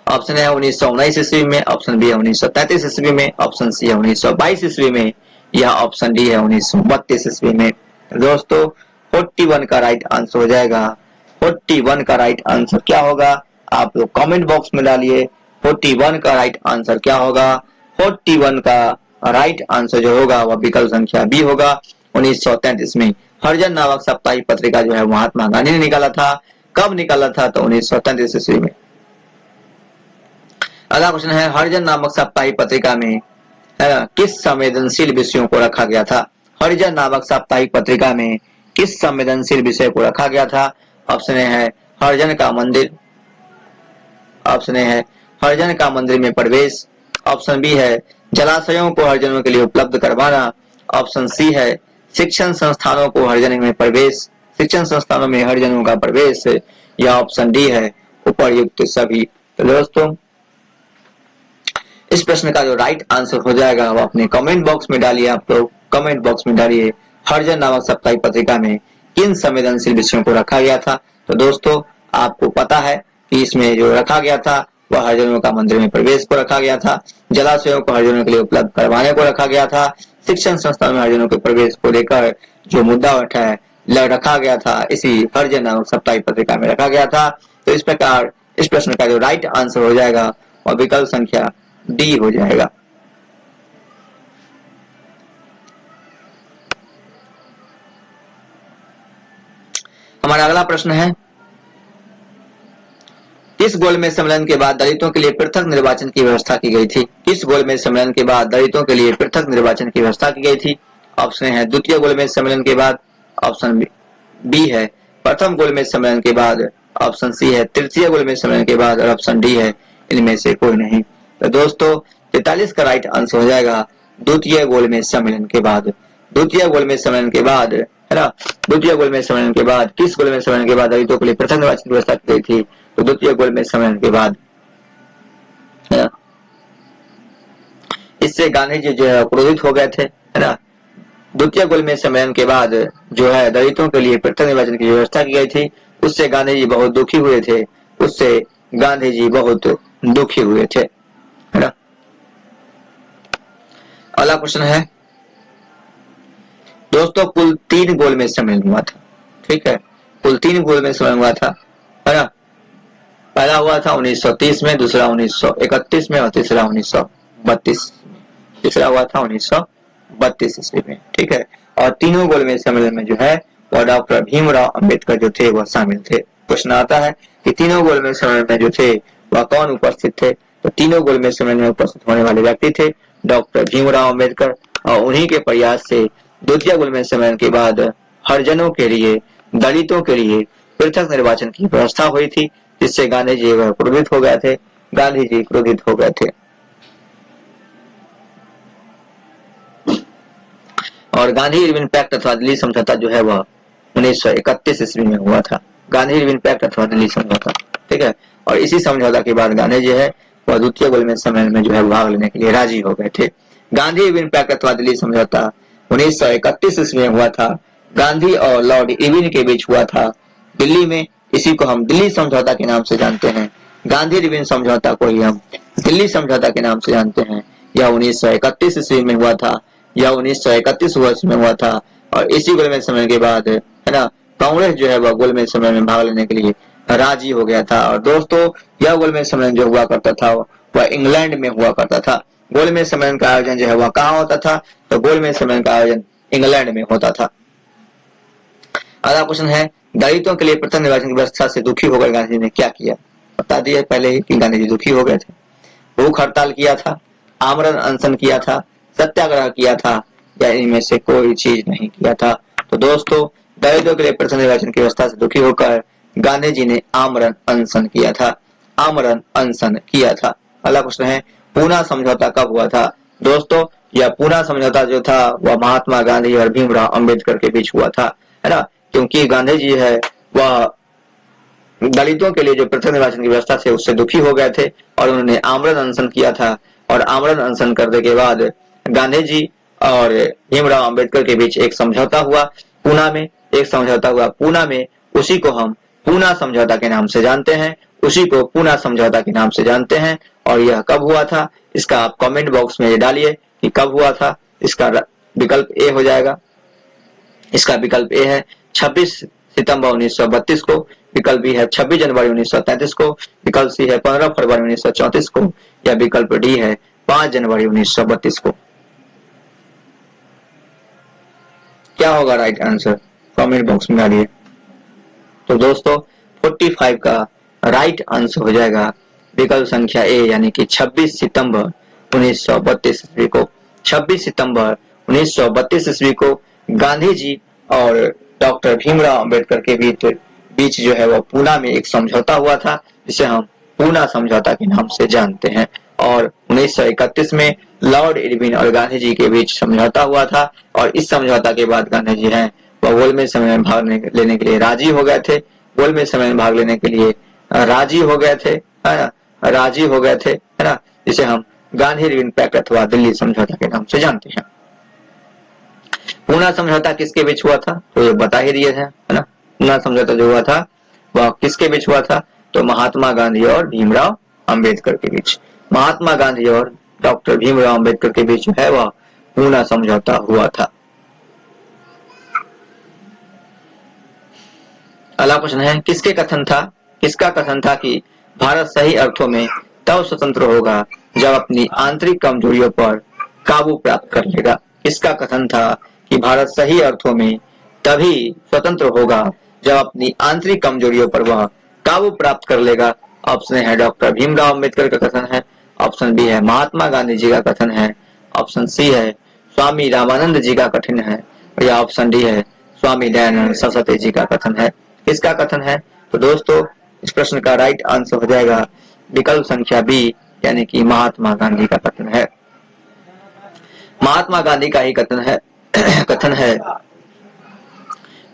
ऑप्शन है 1919 ईस्वी में, ऑप्शन बी है 1933 ईस्वी में, ऑप्शन सी है 1922 ईस्वी में, या ऑप्शन डी है 1932 ईस्वी में। दोस्तों 41 का राइट आंसर हो जाएगा। 41 का राइट आंसर क्या होगा आप लोग कमेंट बॉक्स में डालिए। 41 का राइट आंसर क्या होगा? 41 का राइट आंसर जो होगा वह विकल्प संख्या बी होगा, 1933 में। हरिजन नामक साप्ताहिक पत्रिका जो है महात्मा गांधी ने निकाला था। कब निकाला था? तो 1933 ईस्वी में। अगला प्रश्न है, हरिजन नामक साप्ताहिक पत्रिका में किस संवेदनशील विषयों को रखा गया था? हरिजन नामक साप्ताहिक पत्रिका में किस संवेदनशील विषय को रखा गया था? ऑप्शन है हरिजन का मंदिर, ऑप्शन है हरिजन का मंदिर में प्रवेश, ऑप्शन बी है जलाशयों को हरिजनों के लिए उपलब्ध करवाना, ऑप्शन सी है शिक्षण संस्थानों को हरिजन में प्रवेश, शिक्षण संस्थानों में हरिजनों का प्रवेश, या ऑप्शन डी है उपर्युक्त सभी। तो दोस्तों इस प्रश्न का जो राइट आंसर हो जाएगा वो अपने कमेंट बॉक्स में डालिए। आप लोग कमेंट बॉक्स में डालिए हरिजन नामक साप्ताहिक पत्रिका में किन संवेदनशील विषयों को रखा गया था। तो दोस्तों आपको पता है कि इसमें जो रखा गया था वह हरिजनों का मंदिर में प्रवेश को रखा गया था, जलाशयों को हरिजनों के लिए उपलब्ध करवाने को रखा गया था, शिक्षण संस्थान में हरिजनों के प्रवेश को लेकर जो मुद्दा उठा है रखा गया था, इसी हरिजन नामक साप्ताहिक पत्रिका में रखा गया था। तो इस प्रकार इस प्रश्न का जो राइट आंसर हो जाएगा वह विकल्प संख्या डी हो जाएगा। हमारा अगला प्रश्न है, किस गोलमेज सम्मेलन के बाद दलितों के लिए पृथक निर्वाचन की व्यवस्था की गई थी? किस गोलमेज सम्मेलन के बाद दलितों के लिए पृथक निर्वाचन की व्यवस्था की गई थी? ऑप्शन है द्वितीय गोलमेज सम्मेलन के बाद, ऑप्शन बी है प्रथम गोलमेज सम्मेलन के बाद, ऑप्शन सी है तृतीय गोलमेज सम्मेलन के बाद, और ऑप्शन डी है इनमें से कोई नहीं। तो दोस्तों 43 का राइट आंसर हो जाएगा द्वितीय गोलमेज सम्मेलन के बाद। द्वितीय गोलमेज सम्मेलन के बाद है ना, द्वितीय गोलमेज सम्मेलन के बाद किस गोलमेज सम्मेलन के बाद दलितों के लिए पृथक निर्वाचन व्यवस्था की गई थी? तो द्वितीय गोलमेज सम्मेलन के बाद है ना। इससे गांधी जी जो है क्रोधित हो गए थे है ना। द्वितीय गोलमेज सम्मेलन के बाद जो है दलितों के लिए पृथक निर्वाचन की व्यवस्था की गई थी, उससे गांधी जी बहुत दुखी हुए थे, उससे गांधी जी बहुत दुखी हुए थे है ना। अगला क्वेश्चन है दोस्तों, कुल 3 गोलमेज सम्मेलन हुआ था, ठीक है, कुल 3 गोलमेज सम्मेलन हुआ था है ना। पहला हुआ था 1930 में, दूसरा 1931 में और तीसरा 1932 में। तीसरा हुआ था 1932 ईस्वी में, ठीक है। और तीनों गोलमेज सम्मेलन में जो है वह डॉक्टर भीमराव अंबेडकर जो थे वह शामिल थे। प्रश्न आता है कि तीनों गोलमेज सम्मेलन में जो थे वह कौन उपस्थित थे? तो तीनों गोलमेज सम्मेलन में उपस्थित होने वाले व्यक्ति थे डॉक्टर भीमराव अंबेडकर, और उन्हीं के प्रयास से द्वितीय गोलमेज सम्मेलन के बाद हरिजनों के लिए, दलितों के लिए पृथक निर्वाचन की व्यवस्था हुई थी, जिससे गांधी जी वह क्रोधित हो गए थे, गांधी जी क्रोधित हो गए थे। और गांधी इरविन पैक्ट अथवा दिल्ली समझौता जो है वह 1931 ईस्वी में हुआ था। गांधी इरविन पैक्ट अथवा दिल्ली समझौता, ठीक है। और इसी समझौता के बाद गांधी जी है वह द्वितीय गोलमेज सम्मेलन में जो है भाग लेने के लिए राजी हो गए थे। गांधी इरविन पैक्ट अथवा दिल्ली समझौता 1931 ईस्वी में हुआ था। गांधी और लॉर्ड इरविन के बीच हुआ था दिल्ली में। इसी को हम दिल्ली समझौता के नाम से जानते हैं। गांधी इरविन समझौता को ही हम दिल्ली समझौता के नाम से जानते हैं। यह 1931 ईस्वी में हुआ था। यह 1931 वर्ष में हुआ था। और इसी गोलमेज सम्मेलन के बाद है ना, कांग्रेस जो है वह गोलमेज सम्मेलन में भाग लेने के लिए राजी हो गया था। और दोस्तों, यह गोलमेज सम्मेलन जो हुआ करता था वह इंग्लैंड में हुआ करता था। गोलमेज सम्मेलन का आयोजन जो है वह कहाँ होता था? तो गोलमेज सम्मेलन का आयोजन इंग्लैंड में होता था। अगला क्वेश्चन है, दलितों के लिए प्रथम निर्वाचन की व्यवस्था से दुखी होकर गांधी ने क्या किया? बता दिया पहले ही कि गांधी जी दुखी हो गए थे। भूख हड़ताल किया था, आमरण अनशन किया था, सत्याग्रह किया था, या इनमें से कोई चीज नहीं किया था? तो दोस्तों, दलितों के लिए प्रथम निर्वाचन की व्यवस्था से दुखी होकर गांधी जी ने आमरण अनशन किया था। आमरण अनशन किया था। अगला क्वेश्चन है, पूना समझौता कब हुआ था? दोस्तों, यह पूना समझौता जो था वह महात्मा गांधी और भीमराव अंबेडकर के बीच हुआ था, है ना। क्योंकि गांधी जी है वह दलितों के लिए जो प्रथम निर्वाचन की व्यवस्था थी उससे दुखी हो गए थे और उन्होंने आमरण अनशन किया था। और आमरण अनशन करने के बाद गांधी जी और भीमराव अंबेडकर के बीच एक समझौता हुआ पूना में। एक समझौता हुआ पूना में, उसी को हम पूना समझौता के नाम से जानते हैं। उसी को पूना समझौता के नाम से जानते हैं। और यह कब हुआ था, इसका आप कमेंट बॉक्स में डालिए कि कब हुआ था। इसका विकल्प ए हो जाएगा। इसका विकल्प ए है 26 सितंबर 1932 को। विकल्प बी है 26 जनवरी 1933 को। विकल्प सी है 15 फरवरी 1934 को। या विकल्प डी है 5 जनवरी 1932 को। क्या होगा राइट आंसर? कमेंट बॉक्स में डालिए। तो दोस्तों, 45 का राइट आंसर हो जाएगा विकल्प संख्या ए, यानी कि 26 सितंबर 1932 ईस्वी को। 26 सितंबर 1932 ईस्वी को गांधी जी और डॉक्टर भीमराव अंबेडकर के बीच जो है वह पूना में एक समझौता हुआ था, जिसे हम पूना समझौता के नाम से जानते हैं। और 1931 में लॉर्ड इरविन और गांधी जी के बीच समझौता हुआ था। और इस समझौता के बाद गांधी जी हैं वह गोलमेज सम्मेलन में भाग लेने के लिए राजी हो गए थे। गोलमेज सम्मेलन में भाग लेने के लिए राजी हो गए थे, है ना, राजी हो गए थे, है ना, जिसे हम गांधी इरविन पैक्ट अथवा दिल्ली समझौता के नाम से जानते हैं। पूना समझौता किसके बीच हुआ था? तो ये बता ही दिए थे, है ना। पूना समझौता जो हुआ था वह किसके बीच हुआ था? तो महात्मा गांधी और भीमराव अंबेडकर के बीच। महात्मा गांधी और डॉक्टर भीमराव अंबेडकर के बीच जो है वह पूना समझौता हुआ था। अगला क्वेश्चन है, किसका कथन था कि भारत सही अर्थों में तब स्वतंत्र होगा जब अपनी आंतरिक कमजोरियों पर काबू प्राप्त कर लेगा? किसका कथन था कि भारत सही अर्थों में तभी स्वतंत्र होगा जब अपनी आंतरिक कमजोरियों पर वह काबू प्राप्त कर लेगा? ऑप्शन है डॉक्टर भीमराव अंबेडकर का कथन है। ऑप्शन बी है महात्मा गांधी जी का कथन है। ऑप्शन सी है स्वामी रामानंद जी का कथन है। या ऑप्शन डी है स्वामी दयानंद सरस्वती जी का कथन है। किसका कथन है? तो दोस्तों, इस प्रश्न का राइट आंसर हो जाएगा विकल्प संख्या बी, यानी कि महात्मा गांधी का कथन है। महात्मा गांधी का ही कथन है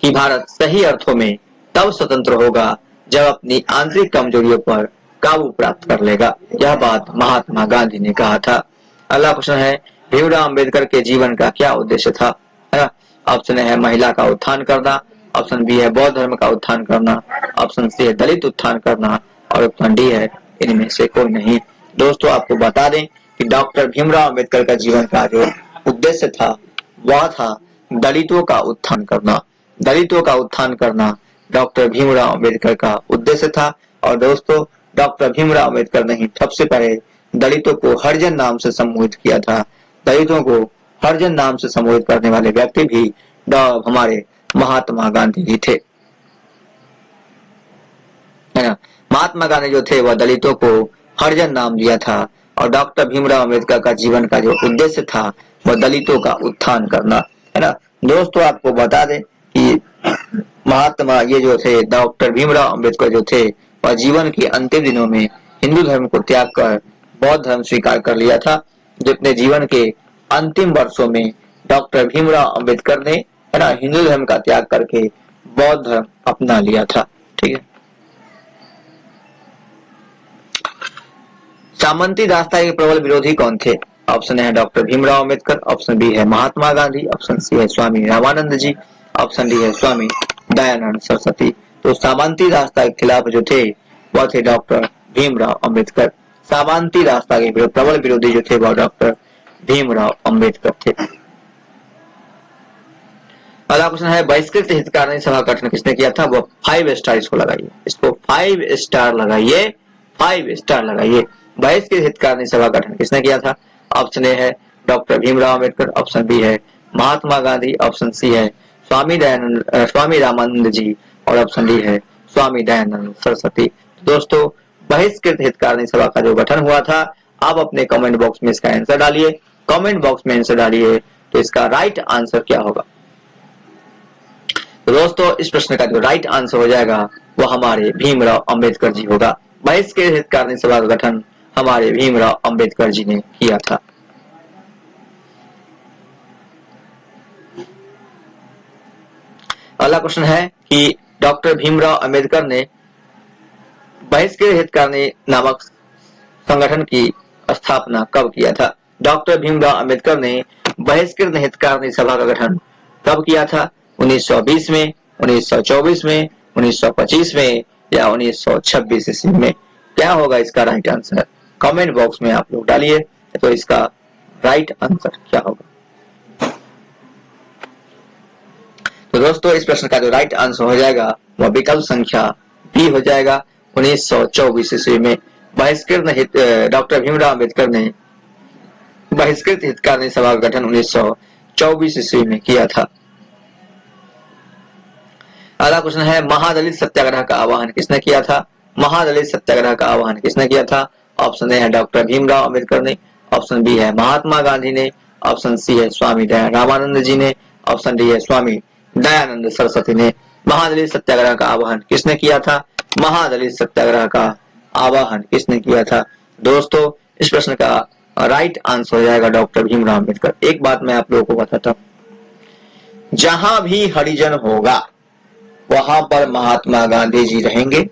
कि भारत सही अर्थों में तब स्वतंत्र होगा जब अपनी आंतरिक कमजोरियों पर काबू प्राप्त कर लेगा। यह बात महात्मा गांधी ने कहा था। अगला क्वेश्चन है, भीमराव अंबेडकर के जीवन का क्या उद्देश्य था? है ना। ऑप्शन है महिला का उत्थान करना। ऑप्शन बी है बौद्ध धर्म का उत्थान करना। ऑप्शन सी है दलित उत्थान करना। और ऑप्शन डी है इनमें से कोई नहीं। दोस्तों, आपको बता दें कि डॉक्टर भीमराव अंबेडकर का जीवन का जो उद्देश्य था वह था दलितों का उत्थान करना। दलितों का उत्थान करना डॉक्टर भीमराव अंबेडकर का उद्देश्य था। और दोस्तों, डॉक्टर भीमराव अंबेडकर ने ही सबसे पहले दलितों को हरिजन नाम से संबोधित किया था। दलितों को हरिजन नाम से संबोधित करने वाले व्यक्ति भी हमारे महात्मा गांधी जी थे, है ना। महात्मा गांधी जो थे वह दलितों को हरिजन नाम दिया था। और डॉक्टर भीमराव अंबेडकर का जीवन का जो उद्देश्य था वह दलितों का उत्थान करना, है ना। दोस्तों, आपको बता दें कि महात्मा ये जो थे डॉक्टर भीमराव अंबेडकर जो थे वह जीवन के अंतिम दिनों में हिंदू धर्म को त्याग कर बौद्ध धर्म स्वीकार कर लिया था। जो अपने जीवन के अंतिम वर्षों में डॉक्टर भीमराव अंबेडकर ने, है ना, हिंदू धर्म का त्याग करके बौद्ध धर्म अपना लिया था। ठीक है। सामंती दास्ता के प्रबल विरोधी कौन थे? ऑप्शन है doctor Bhimrao Ambedkar, option B है महात्मा गांधी, ऑप्शन सी है स्वामी रामानंद जी, ऑप्शन डी है स्वामी दयानंद सरस्वती। तो सामंती रास्ता के खिलाफ जो थे वह थे डॉक्टर भीमराव अंबेडकर। सामंती रास्ता के प्रबल विरोधी जो थे वह डॉक्टर भीमराव अंबेडकर थे। अगला क्वेश्चन है बहिष्कृत हितकारिणी सभा का गठन किसने किया था? वो 5 स्टार इसको लगाइए, इसको 5 स्टार लगाइए, 5 स्टार लगाइए। बहिष्कृत हितकारिणी सभा का गठन किसने किया था? ऑप्शन ए है doctor Bhimrao Ambedkar, option B है महात्मा गांधी, ऑप्शन सी है स्वामी रामानंद जी और ऑप्शन डी है स्वामी दयानंद सरस्वती। दोस्तों बहिष्कृत हितकारिणी सभा का जो गठन हुआ था, आप अपने कमेंट बॉक्स में इसका आंसर डालिए, कमेंट बॉक्स में आंसर डालिए। तो इसका राइट आंसर क्या होगा? तो दोस्तों इस प्रश्न का जो राइट आंसर हो जाएगा वो हमारे भीमराव अंबेडकर जी होगा। बहिष्कृत हितकारिणी सभा का गठन हमारे भीमराव अंबेडकर जी ने किया था। अगला क्वेश्चन है कि डॉक्टर भीमराव अंबेडकर ने बहिष्कृत हितकारिणी नामक संगठन की स्थापना कब किया था? डॉक्टर भीमराव अंबेडकर ने बहिष्कृत हितकारिणी सभा का गठन कब किया था? 1920 में, 1924 में, 1925 में या 1926 ईस्वी में? क्या होगा इसका राइट आंसर? कमेंट बॉक्स में आप लोग डालिए। तो इसका राइट आंसर क्या होगा? तो दोस्तों इस प्रश्न का जो राइट आंसर हो जाएगा वह विकल्प संख्या बी हो जाएगा, 1924 ईस्वी में। बहिष्कृत डॉक्टर भीमराव अंबेडकर ने बहिष्कृत हितकारिणी सभा का गठन 1924 ईस्वी में किया था। अगला क्वेश्चन है महादलित सत्याग्रह का आह्वान किसने किया था? महादलित सत्याग्रह का आह्वान किसने किया था? ऑप्शन ए है डॉक्टर भीमराव अंबेडकर ने, ऑप्शन बी है महात्मा गांधी ने, ऑप्शन सी है स्वामी रामानंद जी ने, ऑप्शन डी है स्वामी दयानंद सरस्वती ने। महादलित सत्याग्रह का आह्वान किसने किया था? महादलित सत्याग्रह का आह्वान किसने किया था? दोस्तों इस प्रश्न का राइट आंसर हो जाएगा डॉक्टर भीमराव अंबेडकर। एक बात मैं आप लोगों को बताता हूं, जहां भी हरिजन होगा वहां पर महात्मा गांधी जी रहेंगे,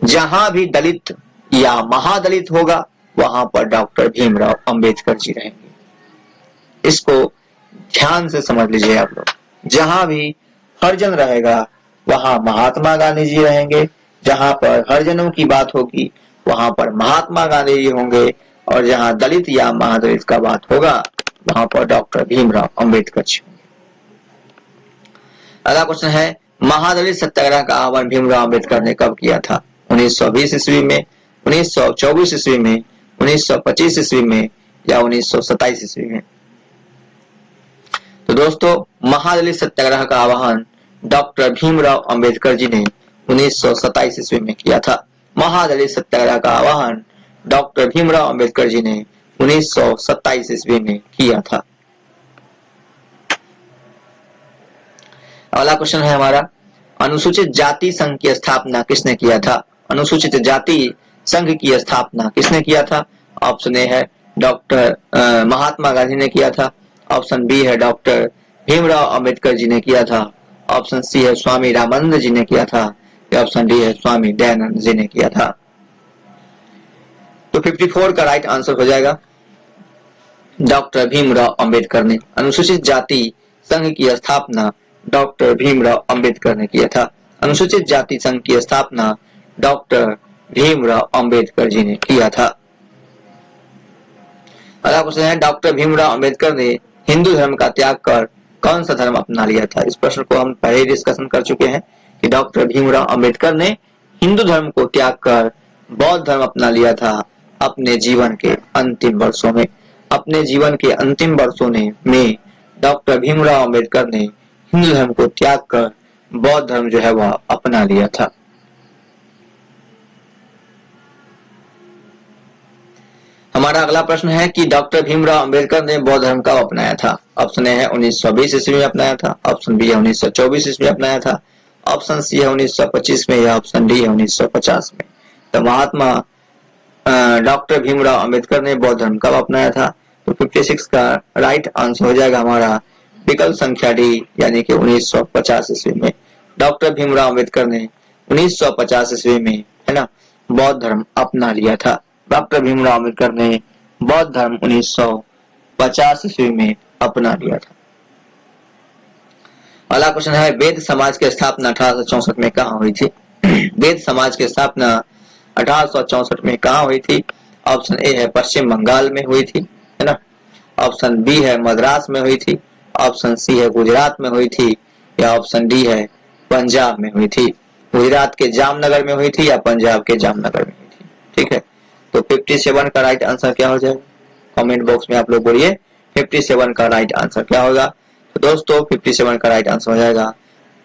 जहां भी दलित या महादलित होगा वहां पर डॉक्टर भीमराव अंबेडकर जी रहेंगे। इसको ध्यान से समझ लीजिए आप लोग। जहां भी हरिजन रहेगा वहां महात्मा गांधी जी रहेंगे, जहां पर हरिजनों की बात होगी वहां पर महात्मा गांधी जी होंगे, और जहां दलित या महादलित का बात होगा वहां पर डॉक्टर भीमराव अंबेडकर जी होंगे। अगला क्वेश्चन है महादलित सत्याग्रह का आह्वान भीमराव अंबेडकर ने कब किया था? 1920 ईस्वी में, 1924 ईस्वी में, 1925 ईस्वी में या 1927 ईस्वी में? तो दोस्तों महादलित सत्याग्रह का आह्वान डॉक्टर भीमराव अंबेडकर जी ने 1927 ईस्वी में किया था। महादलित सत्याग्रह का आह्वान डॉक्टर भीमराव अंबेडकर जी ने 1927 ईस्वी में किया था। अगला क्वेश्चन है हमारा अनुसूचित जाति संघ की स्थापना किसने किया था? अनुसूचित जाति संघ की स्थापना किसने किया था? ऑप्शन ए है डॉक्टर महात्मा गांधी ने किया था, ऑप्शन बी है डॉक्टर भीमराव अंबेडकर जी ने किया था, ऑप्शन सी है स्वामी रामानंद जी ने किया था, या ऑप्शन डी है स्वामी दयानंद जी ने किया था। तो 54 का राइट आंसर हो जाएगा डॉक्टर भीमराव अंबेडकर ने। अनुसूचित जाति संघ की स्थापना डॉक्टर भीमराव अंबेडकर ने किया था। अनुसूचित जाति संघ की स्थापना डॉक्टर भीमराव अंबेडकर जी ने किया था। अगला क्वेश्चन है डॉक्टर भीमराव अंबेडकर ने हिंदू धर्म का त्याग कर कौन सा धर्म अपना लिया था? इस प्रश्न को हम पहले डिस्कशन कर चुके हैं कि डॉक्टर भीमराव अंबेडकर ने हिंदू धर्म को त्याग कर बौद्ध धर्म अपना लिया था अपने जीवन के अंतिम वर्षों में। अपने जीवन के अंतिम वर्षों में डॉक्टर भीमराव अंबेडकर ने हिंदू धर्म को त्याग कर बौद्ध धर्म जो है वह अपना लिया था। हमारा अगला प्रश्न है कि डॉक्टर भीमराव अंबेडकर ने बौद्ध धर्म कब अपनाया था? ऑप्शन ए है 1920 ईस्वी में अपनाया था, ऑप्शन बी है 1924 ईस्वी में अपनाया था, ऑप्शन सी है 1925 में या ऑप्शन डी है 1950 में। तो महात्मा डॉक्टर भीमराव अंबेडकर ने बौद्ध धर्म कब अपनाया था? तो 56 का राइट आंसर हो जाएगा हमारा विकल्प संख्या डी, यानी कि 1950 ईस्वी में। डॉक्टर भीमराव अंबेडकर ने 1950 ईस्वी में है ना बौद्ध धर्म अपना लिया था। डॉक्टर भीमराव अंबेडकर ने बौद्ध धर्म 1950 ईस्वी में अपना लिया था। अगला क्वेश्चन है, वेद समाज की स्थापना 1864 में कहाँ हुई थी? वेद समाज की स्थापना 1864 में कहाँ हुई थी? ऑप्शन ए है पश्चिम बंगाल में हुई थी, है ना। ऑप्शन बी है मद्रास में हुई थी, ऑप्शन सी है गुजरात में हुई थी, या ऑप्शन डी है पंजाब में हुई थी। गुजरात के जामनगर में हुई थी या पंजाब के जामनगर में हुई थी। ठीक है, तो 57 का राइट आंसर क्या हो जाएगा? कमेंट बॉक्स में आप लोग बोलिए 57 का राइट आंसर क्या होगा। तो दोस्तों 57 का राइट आंसर हो जाएगा,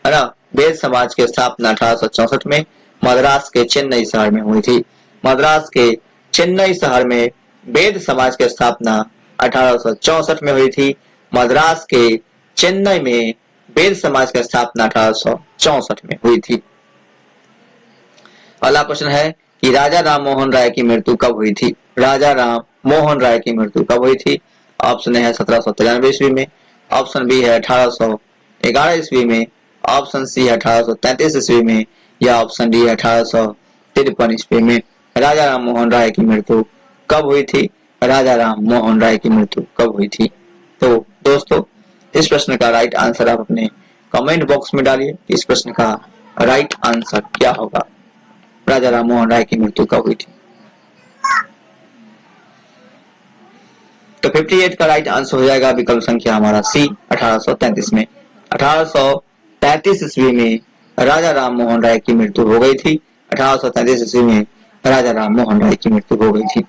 है ना, वेद समाज की स्थापना 1864 में मद्रास के चेन्नई शहर में हुई थी। मद्रास के चेन्नई शहर में वेद समाज की स्थापना 1864 में हुई थी। मद्रास के चेन्नई में वेद समाज की स्थापना 1864 में हुई थी। अगला क्वेश्चन है कि राजा राम मोहन राय की मृत्यु कब हुई थी? राजा राम मोहन राय की मृत्यु कब हुई थी? ऑप्शन है 1793 ईस्वी में, ऑप्शन बी है 1811 ईस्वी में, ऑप्शन सी है 1833 ईस्वी में, या ऑप्शन डी है 1853 ईस्वी में। राजा राम मोहन राय की मृत्यु कब हुई थी? राजा राम मोहन राय की मृत्यु कब हुई थी? तो दोस्तों इस प्रश्न का राइट आंसर आप अपने कमेंट बॉक्स में डालिए। इस प्रश्न का राइट आंसर क्या होगा? राजा राम मोहन राय की मृत्यु कब हुई थी? तो 58 का राइट आंसर हो जाएगा विकल्प संख्या हमारा सी, 1833 में। 1833 ईस्वी में राजा राम मोहन राय की मृत्यु हो गई थी। 1833 ईस्वी में राजा राम मोहन राय की मृत्यु हो गई थी।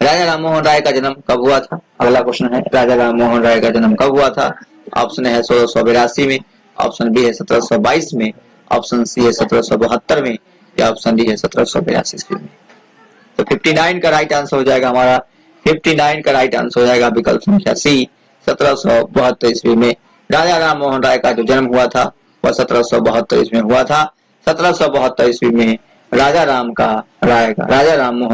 राजा राम मोहन राय का जन्म कब हुआ था? अगला क्वेश्चन है, राजा राम मोहन राय का जन्म कब हुआ था? ऑप्शन है 1682 में, ऑप्शन बी है 1722 में, ऑप्शन सी है 1772 में, या ऑप्शन डी है 1782 ईस्वी में। तो 59 का राइट आंसर हो जाएगा हमारा, 59 का राइट आंसर हो जाएगा विकल्प संख्या सी, 1772 ईस्वी में। राजा राम मोहन राय का जो जन्म हुआ था वह 1772 ईस्वी में हुआ था। 1772 ईस्वी में राजा राम मोहन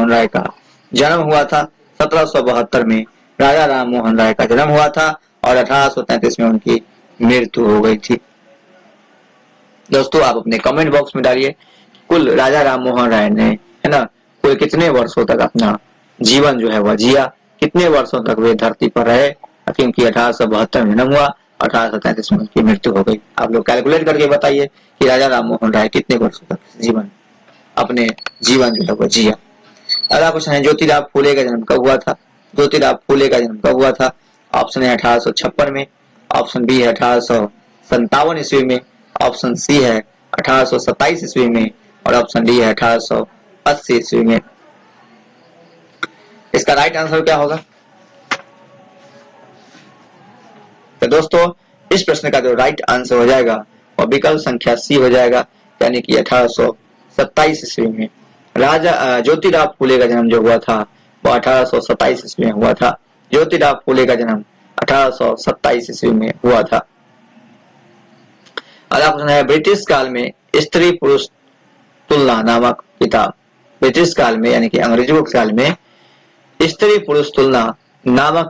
राय का जन्म हुआ था। 1772 में राजा राम मोहन राय का जन्म हुआ था और 1833 में उनकी मृत्यु हो गई थी। दोस्तों आप अपने कमेंट बॉक्स में डालिए कुल राजा राम मोहन राय ने, है ना, कोई कितने वर्षों तक अपना जीवन जो है वह जिया, कितने वर्षों तक वे धरती पर रहे, क्योंकि 1872 में जन्म हुआ, 1833 में उनकी मृत्यु हो गई। आप लोग कैलकुलेट करके बताइए कि राजा राम मोहन राय कितने वर्षों तक अपने जीवन जो है वह जिया। अगला क्वेश्चन है, ज्योतिराव फूले का जन्म कब हुआ था? ज्योतिराव फूले का जन्म कब हुआ था? ऑप्शन है 1856 में, ऑप्शन बी है 1857 ईस्वी में, ऑप्शन सी है 1827 ईस्वी में, और ऑप्शन डी है 1880 ईस्वी में। इसका राइट आंसर क्या होगा? तो दोस्तों इस प्रश्न का जो राइट आंसर हो जाएगा वह विकल्प संख्या सी हो जाएगा, यानी कि 1827 ईस्वी में। राजा ज्योतिराव फूले का जन्म जो हुआ था वह 1827 ईस्वी में हुआ था। ज्योतिराव फूले का जन्म 1827 ईस्वी में हुआ था। अगला प्रश्न है, ब्रिटिश काल में स्त्री पुरुष तुलना नामक किताब, ब्रिटिश काल में यानी कि अंग्रेजों के काल में स्त्री पुरुष तुलना नामक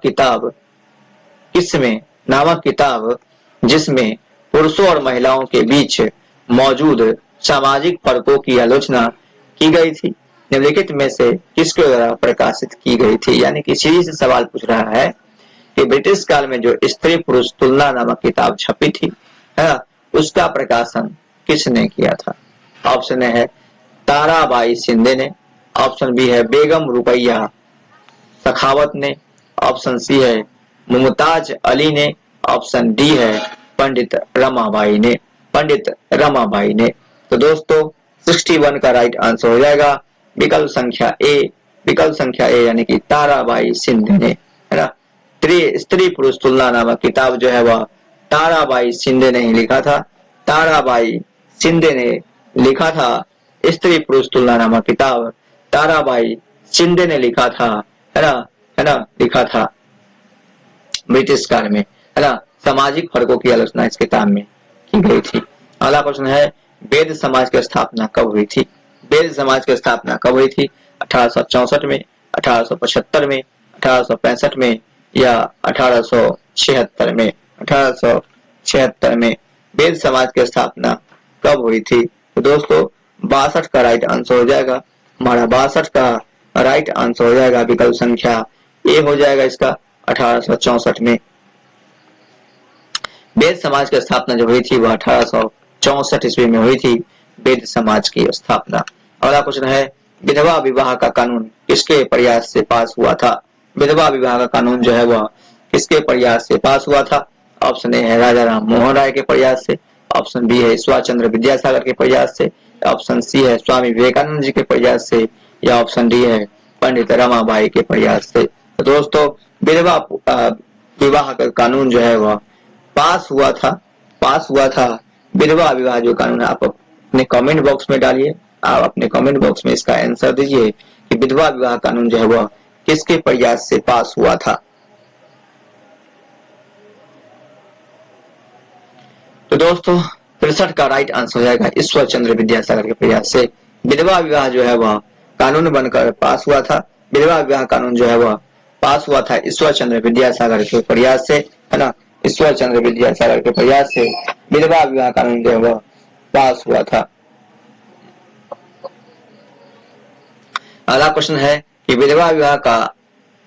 किताब जिसमें पुरुषों और महिलाओं के बीच मौजूद सामाजिक फर्कों की आलोचना की गई थी, निम्नलिखित में से किसके द्वारा प्रकाशित की गई थी? यानी कि सीधी से सवाल पूछ रहा है कि ब्रिटिश काल में जो स्त्री पुरुष तुलना नामक किताब छपी थी, है ना, उसका प्रकाशन किसने किया था? ऑप्शन है ताराबाई शिंदे ने, ऑप्शन बी है बेगम रुकैया सखावत ने, ऑप्शन सी है मुमताज अली ने, ऑप्शन डी है पंडित रमाबाई ने। तो दोस्तों 61 का राइट आंसर हो जाएगा विकल्प संख्या ए यानी कि ताराबाई शिंदे ने, है ना। स्त्री पुरुष तुलना नामक किताब जो है वह ताराबाई शिंदे ने ही लिखा था। ताराबाई शिंदे ने लिखा था स्त्री पुरुष तुलना नामक किताब, ताराबाई शिंदे ने लिखा था, है ना, लिखा था ब्रिटिश काल में, है ना। सामाजिक फर्कों की आलोचना इस किताब में की गई थी। अगला प्रश्न है, वेद समाज की स्थापना कब हुई थी? वेद समाज की स्थापना कब हुई थी? 1864 में, 1875 में, 1865 में, या 1876 में? 1876 में वेद समाज की स्थापना कब हुई थी? तो दोस्तों 62 का राइट आंसर हो जाएगा हमारा। 62 का राइट आंसर हो जाएगा विकल्प संख्या ए हो जाएगा इसका 1864 में। वेद समाज की स्थापना जो हुई थी वह 1864 ईस्वी में हुई थी, वेद समाज की स्थापना। अगला क्वेश्चन है विधवा विवाह का कानून किसके प्रयास से पास हुआ था? विधवा विवाह का कानून जो है वह किसके प्रयास से पास हुआ था? ऑप्शन ए है राजा राम मोहन राय के प्रयास से, ऑप्शन बी है ईश्वर चंद्र विद्यासागर के प्रयास से, ऑप्शन सी है स्वामी विवेकानंद जी के प्रयास से, या ऑप्शन डी है पंडित रमाबाई के प्रयास से। तो दोस्तों विधवा विवाह का कानून जो है वह पास हुआ था। विधवा विवाह जो कानून है आप अपने कमेंट बॉक्स में डालिए, आप अपने कमेंट बॉक्स में इसका आंसर दीजिए कि विधवा विवाह कानून जो है वह किसके प्रयास से पास हुआ था। तो दोस्तों 63 का राइट आंसर हो जाएगा ईश्वर चंद्र विद्यासागर के प्रयास से। विधवा विवाह जो है वह कानून बनकर पास हुआ था। विधवा विवाह कानून जो है वह पास हुआ था ईश्वर चंद्र विद्यासागर के प्रयास से, है ना। ईश्वर चंद्र विद्यासागर के प्रयास से विधवा विवाह कानून जो है वह पास हुआ था। अगला क्वेश्चन है कि विधवा विवाह का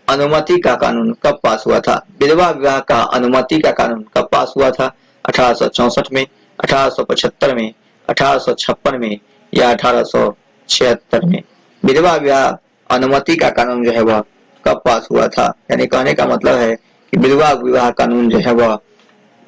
अनुमति का कानून कब पास हुआ था? विधवा विवाह का अनुमति का कानून कब पास हुआ था? 1864 में, 1875 में, 1856 में, या 1876 में? विधवा विवाह अनुमति का कानून जो है वह कब पास हुआ था? यानी कहने का मतलब है कि विधवा विवाह कानून जो है वह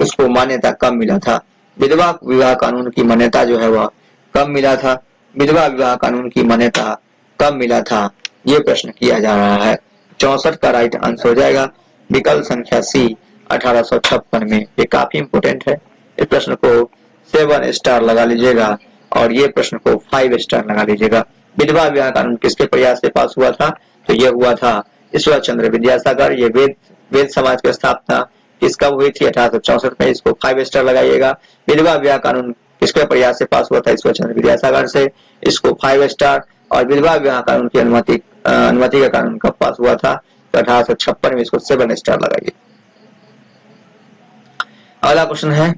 उसको मान्यता कब मिला था? विधवा विवाह कानून की मान्यता जो है वह कब मिला था? विधवा विवाह कानून की मान्यता कब मिला था? ये प्रश्न किया जा रहा है। 64 का राइट आंसर हो जाएगा विकल्प संख्या सी 1856 में। ये काफी इंपोर्टेंट है, इस प्रश्न को 7 स्टार लगा लीजिएगा और ये प्रश्न को 5 स्टार लगा लीजिएगा। विधवा विवाह कानून किसके प्रयास से पास हुआ था? तो ये हुआ था ईश्वर चंद्र विद्यासागर। ये वेद समाज की स्थापना किस कब हुई थी? 1864 में। इसको 5 स्टार लगाइएगा। विधवा विवाह कानून किसके प्रयास से पास हुआ था? ईश्वर चंद्र विद्यासागर से, इसको 5 स्टार। और विधवा विवाह कानून की अनुमति का कानून कब पास हुआ था? तो 1856 में, इसको 7 स्टार लगाइए। अगला क्वेश्चन है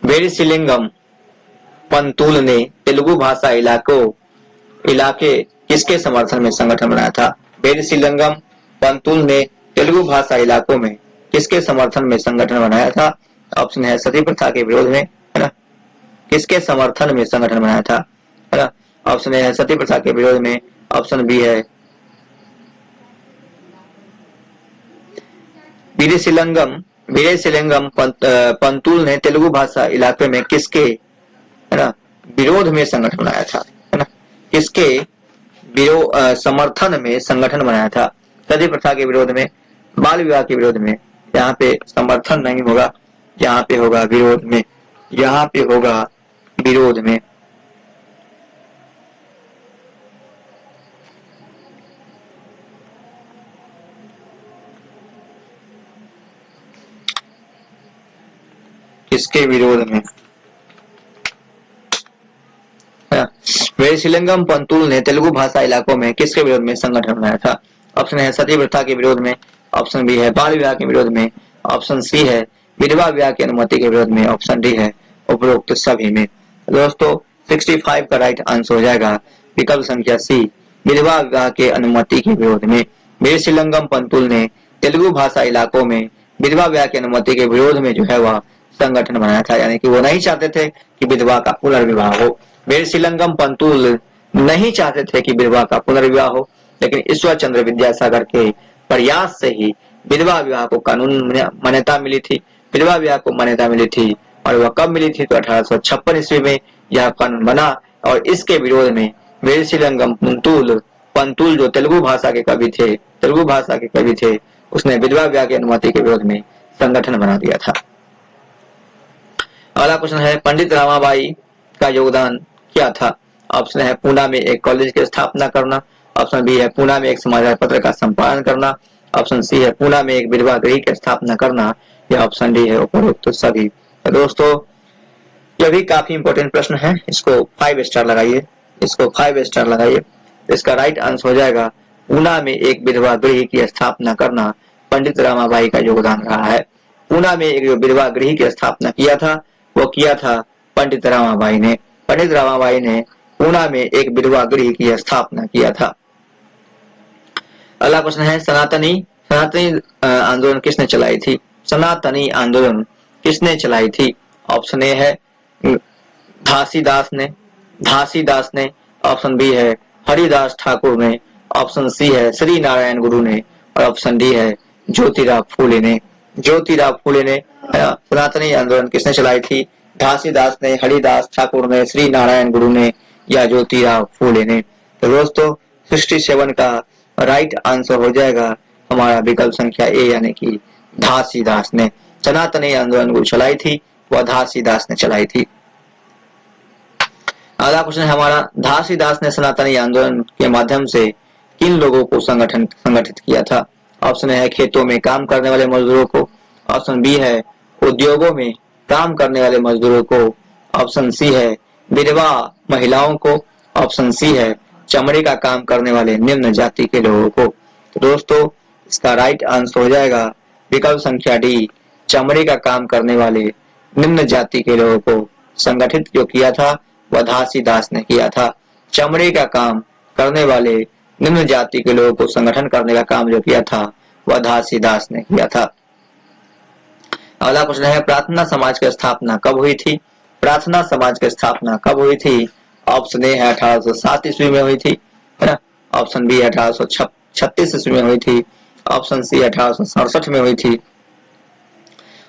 वेरिसिलिंगम पंतुल ने तेलुगु भाषा इलाके किसके समर्थन में संगठन बनाया था? वेरिसिलिंगम पंतुल ने तेलुगु भाषा इलाकों में किसके समर्थन में संगठन बनाया था? ऑप्शन है सती प्रथा के विरोध में, है ना। किसके समर्थन में संगठन बनाया था, है ना। ऑप्शन है सती प्रथा के विरोध में, ऑप्शन बी है वीरेसिलिंगम पंतुल ने तेलुगु भाषा इलाके में किसके, है ना, विरोध में संगठन बनाया था, है ना। किसके समर्थन में संगठन बनाया था? सती प्रथा के विरोध में, बाल विवाह के विरोध में। यहाँ पे समर्थन नहीं होगा, यहाँ पे होगा विरोध में, यहाँ पे होगा विरोध में। किसके विरोध में? वेरिसिलिंगम पंतुल ने तेलुगु भाषा इलाकों में किसके विरोध में संगठन बनाया था? ऑप्शन है सती प्रथा के विरोध में, ऑप्शन बी है बाल विवाह के विरोध में, ऑप्शन सी है विधवा विवाह की अनुमति के विरोध में, ऑप्शन डी है उपरोक्त सभी में। दोस्तों 65 का राइट आंसर हो जाएगा विकल्प संख्या सी विधवा विवाह के अनुमति के विरोध में। वेरिसिलिंगम पंतुल ने तेलुगु भाषा इलाकों में विधवा विवाह की अनुमति के विरोध में जो है वह संगठन बनाया था, यानी कि वो नहीं चाहते थे कि विधवा का पुनर्विवाह हो। वेरिसिलिंगम पंतुल नहीं चाहते थे कि विधवा का पुनर्विवाह हो, लेकिन ईश्वर चंद्र विद्यासागर के प्रयास से ही विधवा विवाह को कानून मान्यता मिली थी। विधवा विवाह को मान्यता मिली थी और वह कब मिली थी? तो 1856 ईस्वी में यह कानून बना और इसके विरोध में वेरिसिलिंगम पंतुल जो तेलुगु भाषा के कवि थे, उसने विधवा विवाह की अनुमति के विरोध में संगठन बना दिया था। अगला क्वेश्चन है पंडित रमाबाई का योगदान क्या था? ऑप्शन है पूना में एक कॉलेज की स्थापना करना, ऑप्शन बी है पूना में एक समाचार पत्र का संपादन करना, ऑप्शन सी है पूना में एक विधवा गृह की स्थापना करना, या ऑप्शन डी है उपरोक्त सभी। तो दोस्तों यह भी काफी इंपोर्टेंट प्रश्न है, इसको 5 स्टार लगाइए, इसको 5 स्टार लगाइए। इसका राइट आंसर हो जाएगा पूना में एक विधवा गृह की स्थापना करना पंडित रमाबाई का योगदान रहा है। पूना में एक विधवा गृह की स्थापना किया था, वो किया था पंडित रमाबाई ने। पंडित रमाबाई ने पूना में एक विधवा गृह की स्थापना किया था। अगला प्रश्न है सनातनी सनातनी आंदोलन किसने चलाई थी? सनातनी आंदोलन किसने चलाई थी? ऑप्शन ए है घासीदास ने, ऑप्शन बी है हरिदास ठाकुर ने, ऑप्शन सी है श्री नारायण गुरु ने और ऑप्शन डी है ज्योतिराव फूले ने। ज्योतिराव फूले ने सनातनी आंदोलन किसने चलाई थी? घासीदास ने, हरिदास ठाकुर ने, श्री नारायण गुरु ने या ज्योतिराव फूले ने। तो दोस्तों 67 का राइट आंसर हो जाएगा हमारा विकल्प संख्या ए यानी कि घासीदास ने। सनातनी आंदोलन को चलाई थी वह घासीदास ने चलाई थी। अगला क्वेश्चन है हमारा घासीदास ने सनातनी आंदोलन के माध्यम से किन लोगों को संगठित किया था? ऑप्शन है खेतों में काम करने वाले मजदूरों को, ऑप्शन बी है उद्योगों में काम करने वाले मजदूरों को, ऑप्शन सी है विधवा महिलाओं को, ऑप्शन सी है चमड़े का काम करने वाले निम्न जाति के लोगों को। तो दोस्तों इसका राइट आंसर हो जाएगा विकल्प संख्या डी, चमड़े का काम करने वाले निम्न जाति के लोगों को संगठित जो किया था वह घासीदास ने किया था। चमड़े का काम करने वाले निम्न जाति के लोगों को संगठन करने का काम जो किया था वह घासीदास ने किया था। अगला क्वेश्चन है प्रार्थना समाज की स्थापना कब हुई थी? प्रार्थना समाज की स्थापना कब हुई थी? ऑप्शन ए है 1807 ईस्वी में हुई थी, है ना, ऑप्शन बी 1836 ईस्वी में हुई थी, ऑप्शन सी 1867 में हुई थी,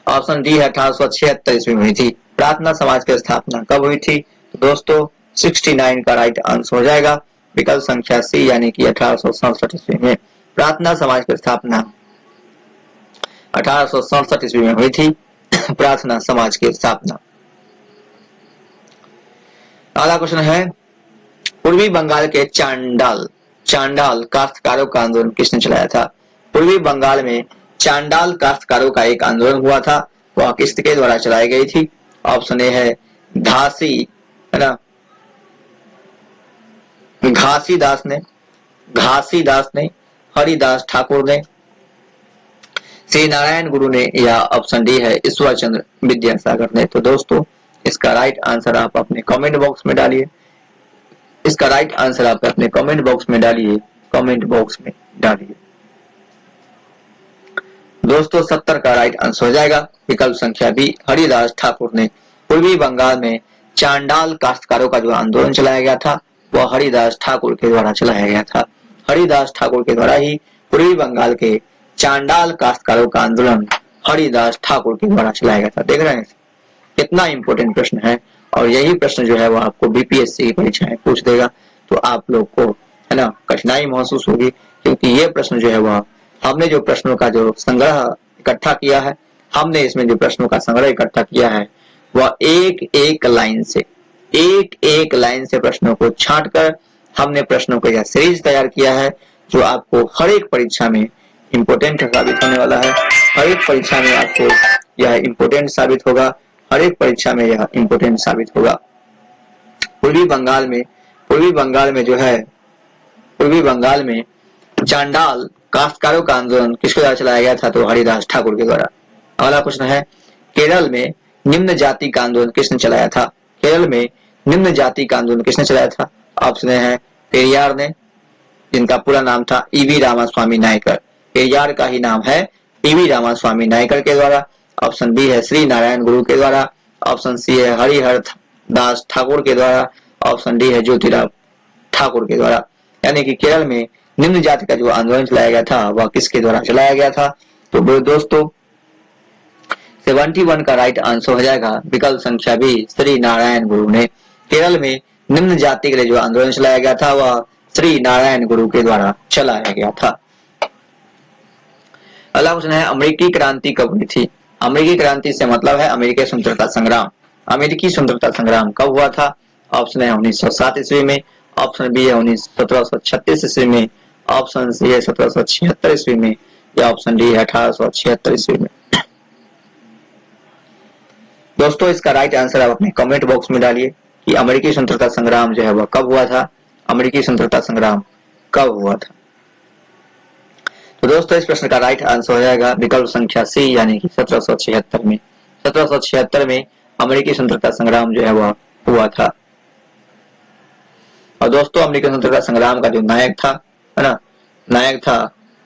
ऑप्शन डी 1876 ईस्वी में हुई थी। प्रार्थना समाज की स्थापना कब हुई थी? दोस्तों 69 का राइट आंसर हो जाएगा विकल्प संख्या सी यानी कि 1867 ईस्वी में। प्रार्थना समाज की स्थापना 1867 ईस्वी में हुई थी। प्रार्थना समाज की स्थापना। अगला क्वेश्चन है पूर्वी बंगाल के चांडाल काश्तकारों का आंदोलन किसने चलाया था? पूर्वी बंगाल में चांडाल काश्तकारों का एक आंदोलन हुआ था, वह किसके द्वारा चलाई गई थी? ऑप्शन ए है घासीदास ने, हरिदास ठाकुर ने, श्री नारायण गुरु ने या ऑप्शन डी है ईश्वर चंद्र विद्यासागर ने। तो दोस्तों इसका राइट आंसर आप अपने कमेंट बॉक्स में डालिए। इसका राइट आंसर आप अपने कमेंट बॉक्स में डालिए, कमेंट बॉक्स में डालिए। दोस्तों 70 का राइट आंसर हो जाएगा विकल्प संख्या बी, हरिदास ठाकुर ने। पूर्वी बंगाल में चांडाल काश्तकारों का जो आंदोलन चलाया गया था वह हरिदास ठाकुर के द्वारा चलाया गया था। हरिदास ठाकुर के द्वारा ही पूर्वी बंगाल के चांडाल काश्तकारों का आंदोलन हरिदास ठाकुर के द्वारा चलाया गया था। देख रहे हैं कितना इंपॉर्टेंट प्रश्न है और यही प्रश्न जो है वो आपको बीपीएससी की परीक्षा में पूछ देगा, तो आप लोग को है ना कठिनाई महसूस होगी, क्योंकि ये प्रश्न जो है वह हमने जो प्रश्नों का जो संग्रह इकट्ठा किया है, हमने इसमें जो प्रश्नों का संग्रह इकट्ठा किया है वह एक एक लाइन से प्रश्नों को छांटकर हमने प्रश्नों का यह सीरीज तैयार किया है, जो आपको हर एक परीक्षा में इम्पोर्टेंट साबित होने वाला है। हर एक परीक्षा में आपको यह इम्पोर्टेंट साबित होगा, हर एक परीक्षा में यह इम्पोर्टेंट साबित होगा। पूर्वी बंगाल में चांडाल काश्तकारों का आंदोलन किसके द्वारा चलाया गया था? तो हरिदास ठाकुर के द्वारा। अगला प्रश्न है केरल में निम्न जाति का आंदोलन किसने चलाया था? केरल में निम्न जाति का आंदोलन किसने चलाया था? ऑप्शन है पेरियार ने, जिनका पूरा नाम था ईवी रामास्वामी नायकर। पेरियार का ही नाम है ईवी रामास्वामी नायकर के द्वारा। ऑप्शन बी है श्री नारायण गुरु के द्वारा, ऑप्शन सी है हरिहर दास ठाकुर के द्वारा, ऑप्शन डी है ज्योतिराव ठाकुर के द्वारा। यानी कि केरल में निम्न जाति का जो आंदोलन चलाया गया था वह किसके द्वारा चलाया गया था? तो दोस्तों 71 का राइट आंसर हो जाएगा विकल्प संख्या बी, श्री नारायण गुरु ने। केरल में निम्न जाति के लिए जो आंदोलन चलाया गया था वह श्री नारायण गुरु के द्वारा चलाया गया था। अगला क्वेश्चन है अमेरिकी क्रांति कब हुई थी? अमेरिकी क्रांति से मतलब है अमेरिकी स्वतंत्रता संग्राम। अमेरिकी स्वतंत्रता संग्राम कब हुआ था? ऑप्शन है 1907 ईस्वी में, ऑप्शन बी है 1736 ईस्वी में, ऑप्शन सी है 1776 ईस्वी में या ऑप्शन डी है 1876 ईस्वी में। दोस्तों इसका राइट आंसर आप अपने कमेंट बॉक्स में डालिए कि अमेरिकी स्वतंत्रता संग्राम जो है वह कब हुआ था, अमेरिकी स्वतंत्रता संग्राम कब हुआ था। तो दोस्तों इस प्रश्न का राइट आंसर हो जाएगा विकल्प संख्या सी यानी कि 1776 में। 1776 में अमेरिकी स्वतंत्रता संग्राम जो है वह हुआ था। और दोस्तों अमेरिकी स्वतंत्रता संग्राम का जो नायक था, है ना, नायक था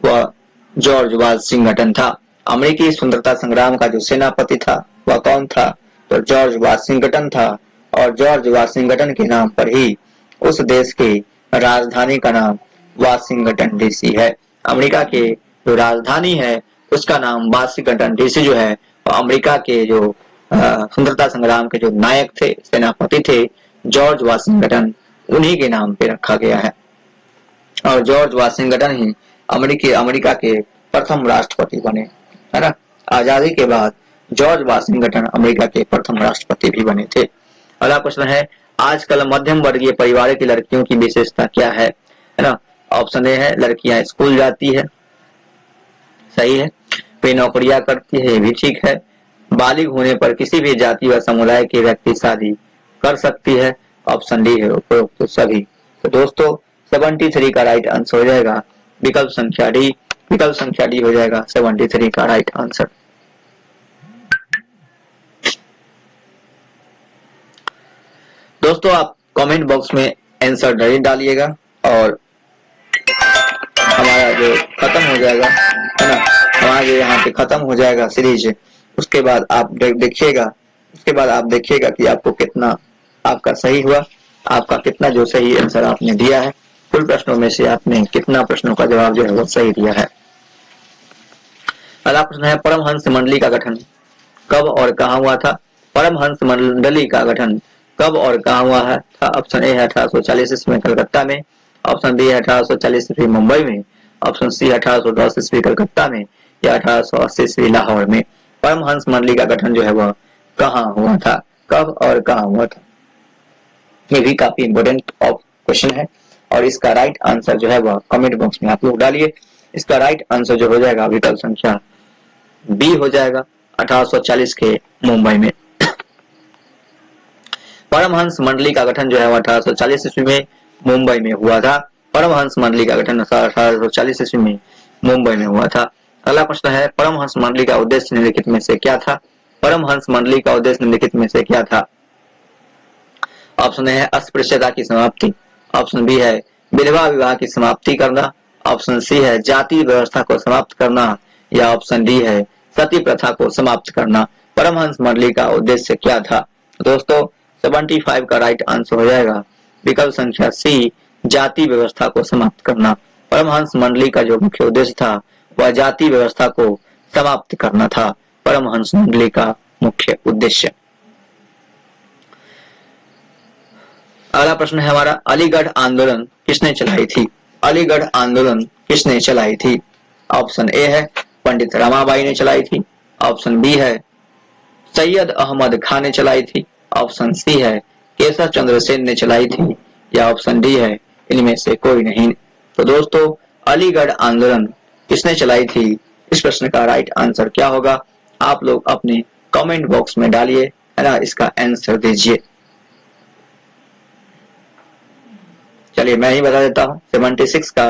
वह जॉर्ज वाशिंगटन था। अमेरिकी स्वतंत्रता संग्राम का जो सेनापति था वह कौन था? तो जॉर्ज वाशिंगटन था। और जॉर्ज वाशिंगटन के नाम पर ही उस देश की राजधानी का नाम वाशिंगटन डीसी है। अमेरिका के जो राजधानी है उसका नाम वाशिंगटन डीसी जो है, अमेरिका के जो स्वतंत्रता संग्राम के जो नायक थे, सेनापति थे, जॉर्ज वाशिंगटन, उन्हीं के नाम पे रखा गया है। और जॉर्ज वाशिंगटन ही अमेरिका के प्रथम राष्ट्रपति बने, है ना। आजादी के बाद जॉर्ज वाशिंगटन अमेरिका के प्रथम राष्ट्रपति भी बने थे। अगला प्रश्न है, आजकल मध्यम वर्गीय परिवार की लड़कियों की विशेषता क्या है ना। ऑप्शन ए है लड़कियां स्कूल जाती है, सही है। वे नौकरियां करती है, ये भी ठीक है। बालिग होने पर किसी भी जाति व समुदाय के व्यक्ति शादी कर सकती है, ऑप्शन डी है उपरोक्त तो सभी। तो दोस्तों 73 का राइट आंसर हो जाएगा विकल्प संख्या डी। विकल्प संख्या डी हो जाएगा 73 का राइट आंसर। दोस्तों आप कमेंट बॉक्स में आंसर जरूर डालिएगा और हमारा जो खत्म हो जाएगा, है ना, हमारा जो यहाँ पे खत्म हो जाएगा सीरीज, उसके बाद आप देखिएगा कि आपको कितना आपका सही हुआ, आपका कितना जो सही आंसर आपने दिया है। कुल प्रश्नों में से आपने कितना प्रश्नों का जवाब जो है वो सही दिया है। अगला प्रश्न है, परमहंस मंडली का गठन कब और कहाँ हुआ था? परमहंस मंडली का गठन कब और कहाँ हुआ है? ऑप्शन ए है 1840 ईस्वी में कलकत्ता में, ऑप्शन बी है 1840 ईस्वी मुंबई में, ऑप्शन सी 1810 ईस्वी कलकत्ता में, या 1880 ईस्वी लाहौर में। परमहंस मंडली का गठन जो है वह कहाँ हुआ था, कब और कहाँ हुआ था? ये भी काफी इंपोर्टेंट क्वेश्चन है और इसका राइट आंसर जो है वह कमेंट बॉक्स में आप लोग डालिए। इसका राइट आंसर जो हो जाएगा विकल्प संख्या बी हो जाएगा 1840 के मुंबई में। परमहंस मंडली का गठन जो है 1840 ईस्वी में मुंबई में हुआ था। परमहंस मंडली का गठन 1840 ईस्वी में मुंबई में हुआ था। अगला प्रश्न है, परमहंस मंडली का उद्देश्य निम्नलिखित में से क्या था? परमहंस मंडली का उद्देश्य निम्नलिखित में से क्या था? ऑप्शन ए है अस्पृश्यता की समाप्ति, ऑप्शन बी है विधवा विवाह की समाप्ति करना, ऑप्शन सी है जाति व्यवस्था को समाप्त करना, या ऑप्शन डी है सती प्रथा को समाप्त करना। परमहंस मंडली का उद्देश्य क्या था? दोस्तों 75 का राइट आंसर हो जाएगा विकल्प संख्या सी, जाति व्यवस्था को समाप्त करना। परमहंस मंडली का जो मुख्य उद्देश्य था वह जाति व्यवस्था को समाप्त करना था, परमहंस मंडली का मुख्य उद्देश्य। अगला प्रश्न है हमारा, अलीगढ़ आंदोलन किसने चलाई थी? अलीगढ़ आंदोलन किसने चलाई थी? ऑप्शन ए है पंडित रमाबाई ने चलाई थी, ऑप्शन बी है सैयद अहमद खान ने चलाई थी, ऑप्शन सी है केशव चंद्र सेन ने चलाई थी, या ऑप्शन डी है इनमें से कोई नहीं। तो दोस्तों अलीगढ़ आंदोलन किसने चलाई थी, इस प्रश्न का राइट आंसर क्या होगा आप लोग अपने कमेंट बॉक्स में डालिए, है ना, इसका आंसर दीजिए। चलिए मैं ही बता देता हूँ, 76 का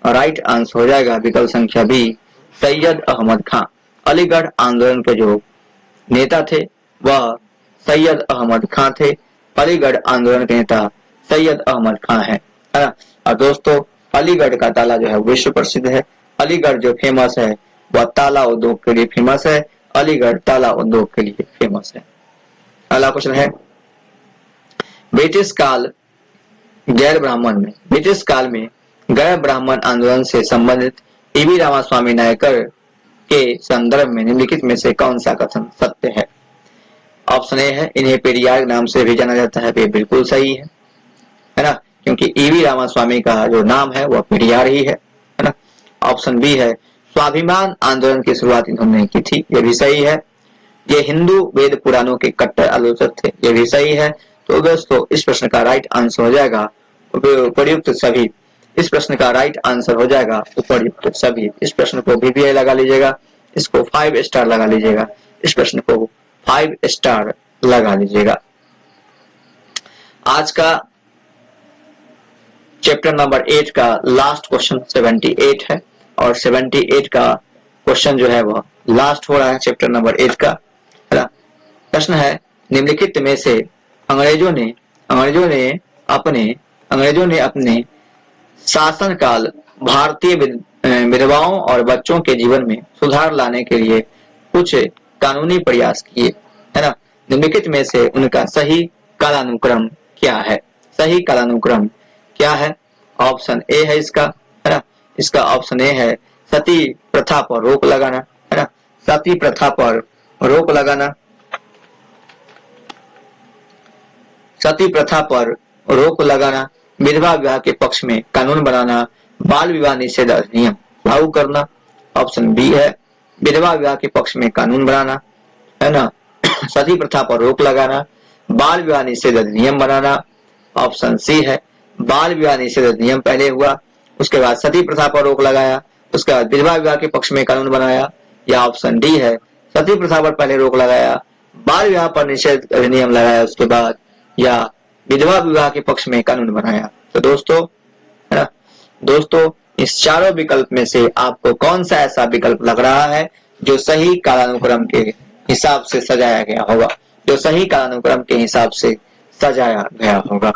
राइट आंसर हो जाएगा विकल्प संख्या बी, सैयद अहमद खान। अलीगढ़ आंदोलन के जो नेता थे वह सैयद अहमद खान थे। अलीगढ़ आंदोलन के नेता सैयद अहमद खान है ना। और दोस्तों अलीगढ़ का ताला जो है विश्व प्रसिद्ध है। अलीगढ़ जो फेमस है वह ताला उद्योग के लिए फेमस है, अलीगढ़ ताला उद्योग के लिए फेमस है। अगला क्वेश्चन है, ब्रिटिश काल में गैर ब्राह्मण आंदोलन से संबंधित ईवी रामास्वामी नायकर के संदर्भ में निम्नलिखित में से कौन सा कथन सत्य है? ऑप्शन ए है इन्हें पेरियार नाम से भी जाना जाता है, बिल्कुल सही है ना, क्योंकि ईवी रामास्वामी का जो नाम है वह पेरियार ही है ना। ऑप्शन बी है स्वाभिमान आंदोलन की शुरुआत इन्होंने की थी, यह भी सही है। ये हिंदू वेद पुराणों के कट्टर आलोचक थे, यह भी सही है। तो दोस्तों इस प्रश्न का राइट आंसर हो जाएगा उपर्युक्त सभी। इस प्रश्न का राइट आंसर हो जाएगा उपर्युक्त सभी। इस प्रश्न को भी लगा लीजिएगा, इसको 5 स्टार लगा लीजिएगा, इस प्रश्न को 5 स्टार लगा लीजिएगा। आज का चैप्टर नंबर 8 का लास्ट क्वेश्चन 78 है और 78 का क्वेश्चन जो है वह लास्ट हो रहा है चैप्टर नंबर 8 का। प्रश्न है, निम्नलिखित में से अंग्रेजों ने अपने शासन काल भारतीय विधवाओं और बच्चों के जीवन में सुधार लाने के लिए कुछ कानूनी प्रयास किए, है ना। निम्नलिखित में से उनका सही कालानुक्रम क्या है? सही कालानुक्रम क्या है? ऑप्शन ए है इसका, है ना। इसका ऑप्शन ए है सती प्रथा पर रोक लगाना, है ना। सती प्रथा पर रोक लगाना, सती प्रथा पर रोक लगाना, विधवा विवाह के पक्ष में कानून बनाना, बाल विवाह निषेध अधिनियम लागू करना। ऑप्शन बी है विधवा विवाह के पक्ष में कानून बनाना, है ना। सती प्रथा पर रोक लगाना, बाल विवाह निषेध अधिनियम बनाना। ऑप्शन सी है बाल विवाह निषेध अधिनियम पहले हुआ, उसके बाद सती प्रथा पर रोक लगाया, उसके बाद विधवा विवाह के पक्ष में कानून बनाया। या ऑप्शन डी है सती प्रथा पर पहले रोक लगाया, बाल विवाह पर निषेध अधिनियम लगाया उसके बाद, या विधवा विवाह के पक्ष में कानून बनाया। तो दोस्तों, है ना, दोस्तों इस चारों विकल्प में से आपको कौन सा ऐसा विकल्प लग रहा है जो सही कालानुक्रम के हिसाब से सजाया गया होगा, जो सही कालानुक्रम के हिसाब से सजाया गया होगा?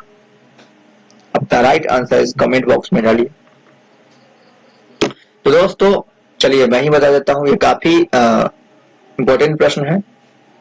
अपना राइट आंसर इस कमेंट बॉक्स में डालिए। तो दोस्तों चलिए मैं ही बता देता हूँ, ये काफी इम्पोर्टेंट प्रश्न है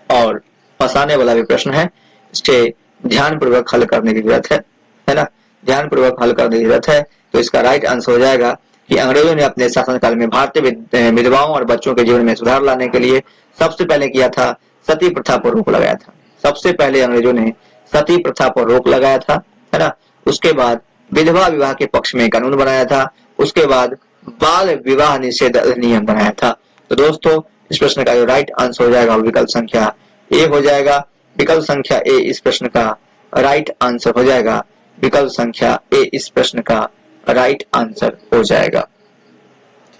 और फंसाने वाला भी प्रश्न है, इसके ध्यान पूर्वक हल करने की जरूरत है ना, ध्यान पूर्वक हल करने की जरूरत है। तो इसका राइट आंसर हो जाएगा कि अंग्रेजों ने अपने शासनकाल में भारतीय विधवाओं और बच्चों के जीवन में सुधार लाने के लिए सबसे पहले किया था सती प्रथा पर रोक लगाया था। सबसे पहले अंग्रेजों ने सती प्रथा पर रोक लगाया था, है ना। उसके बाद विधवा विवाह के पक्ष में कानून बनाया था, उसके बाद बाल विवाह निषेध अधिनियम बनाया था। तो दोस्तों इस प्रश्न का जो राइट आंसर हो जाएगा विकल्प संख्या ए हो जाएगा। विकल्प संख्या ए इस प्रश्न का राइट आंसर हो जाएगा। विकल्प संख्या ए इस प्रश्न का राइट आंसर हो जाएगा।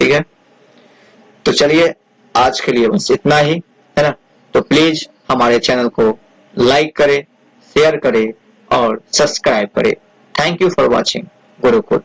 ठीक है, तो चलिए आज के लिए बस इतना ही, है ना। तो प्लीज हमारे चैनल को लाइक करें, शेयर करें और सब्सक्राइब करें। Thank you for watching Gurukul.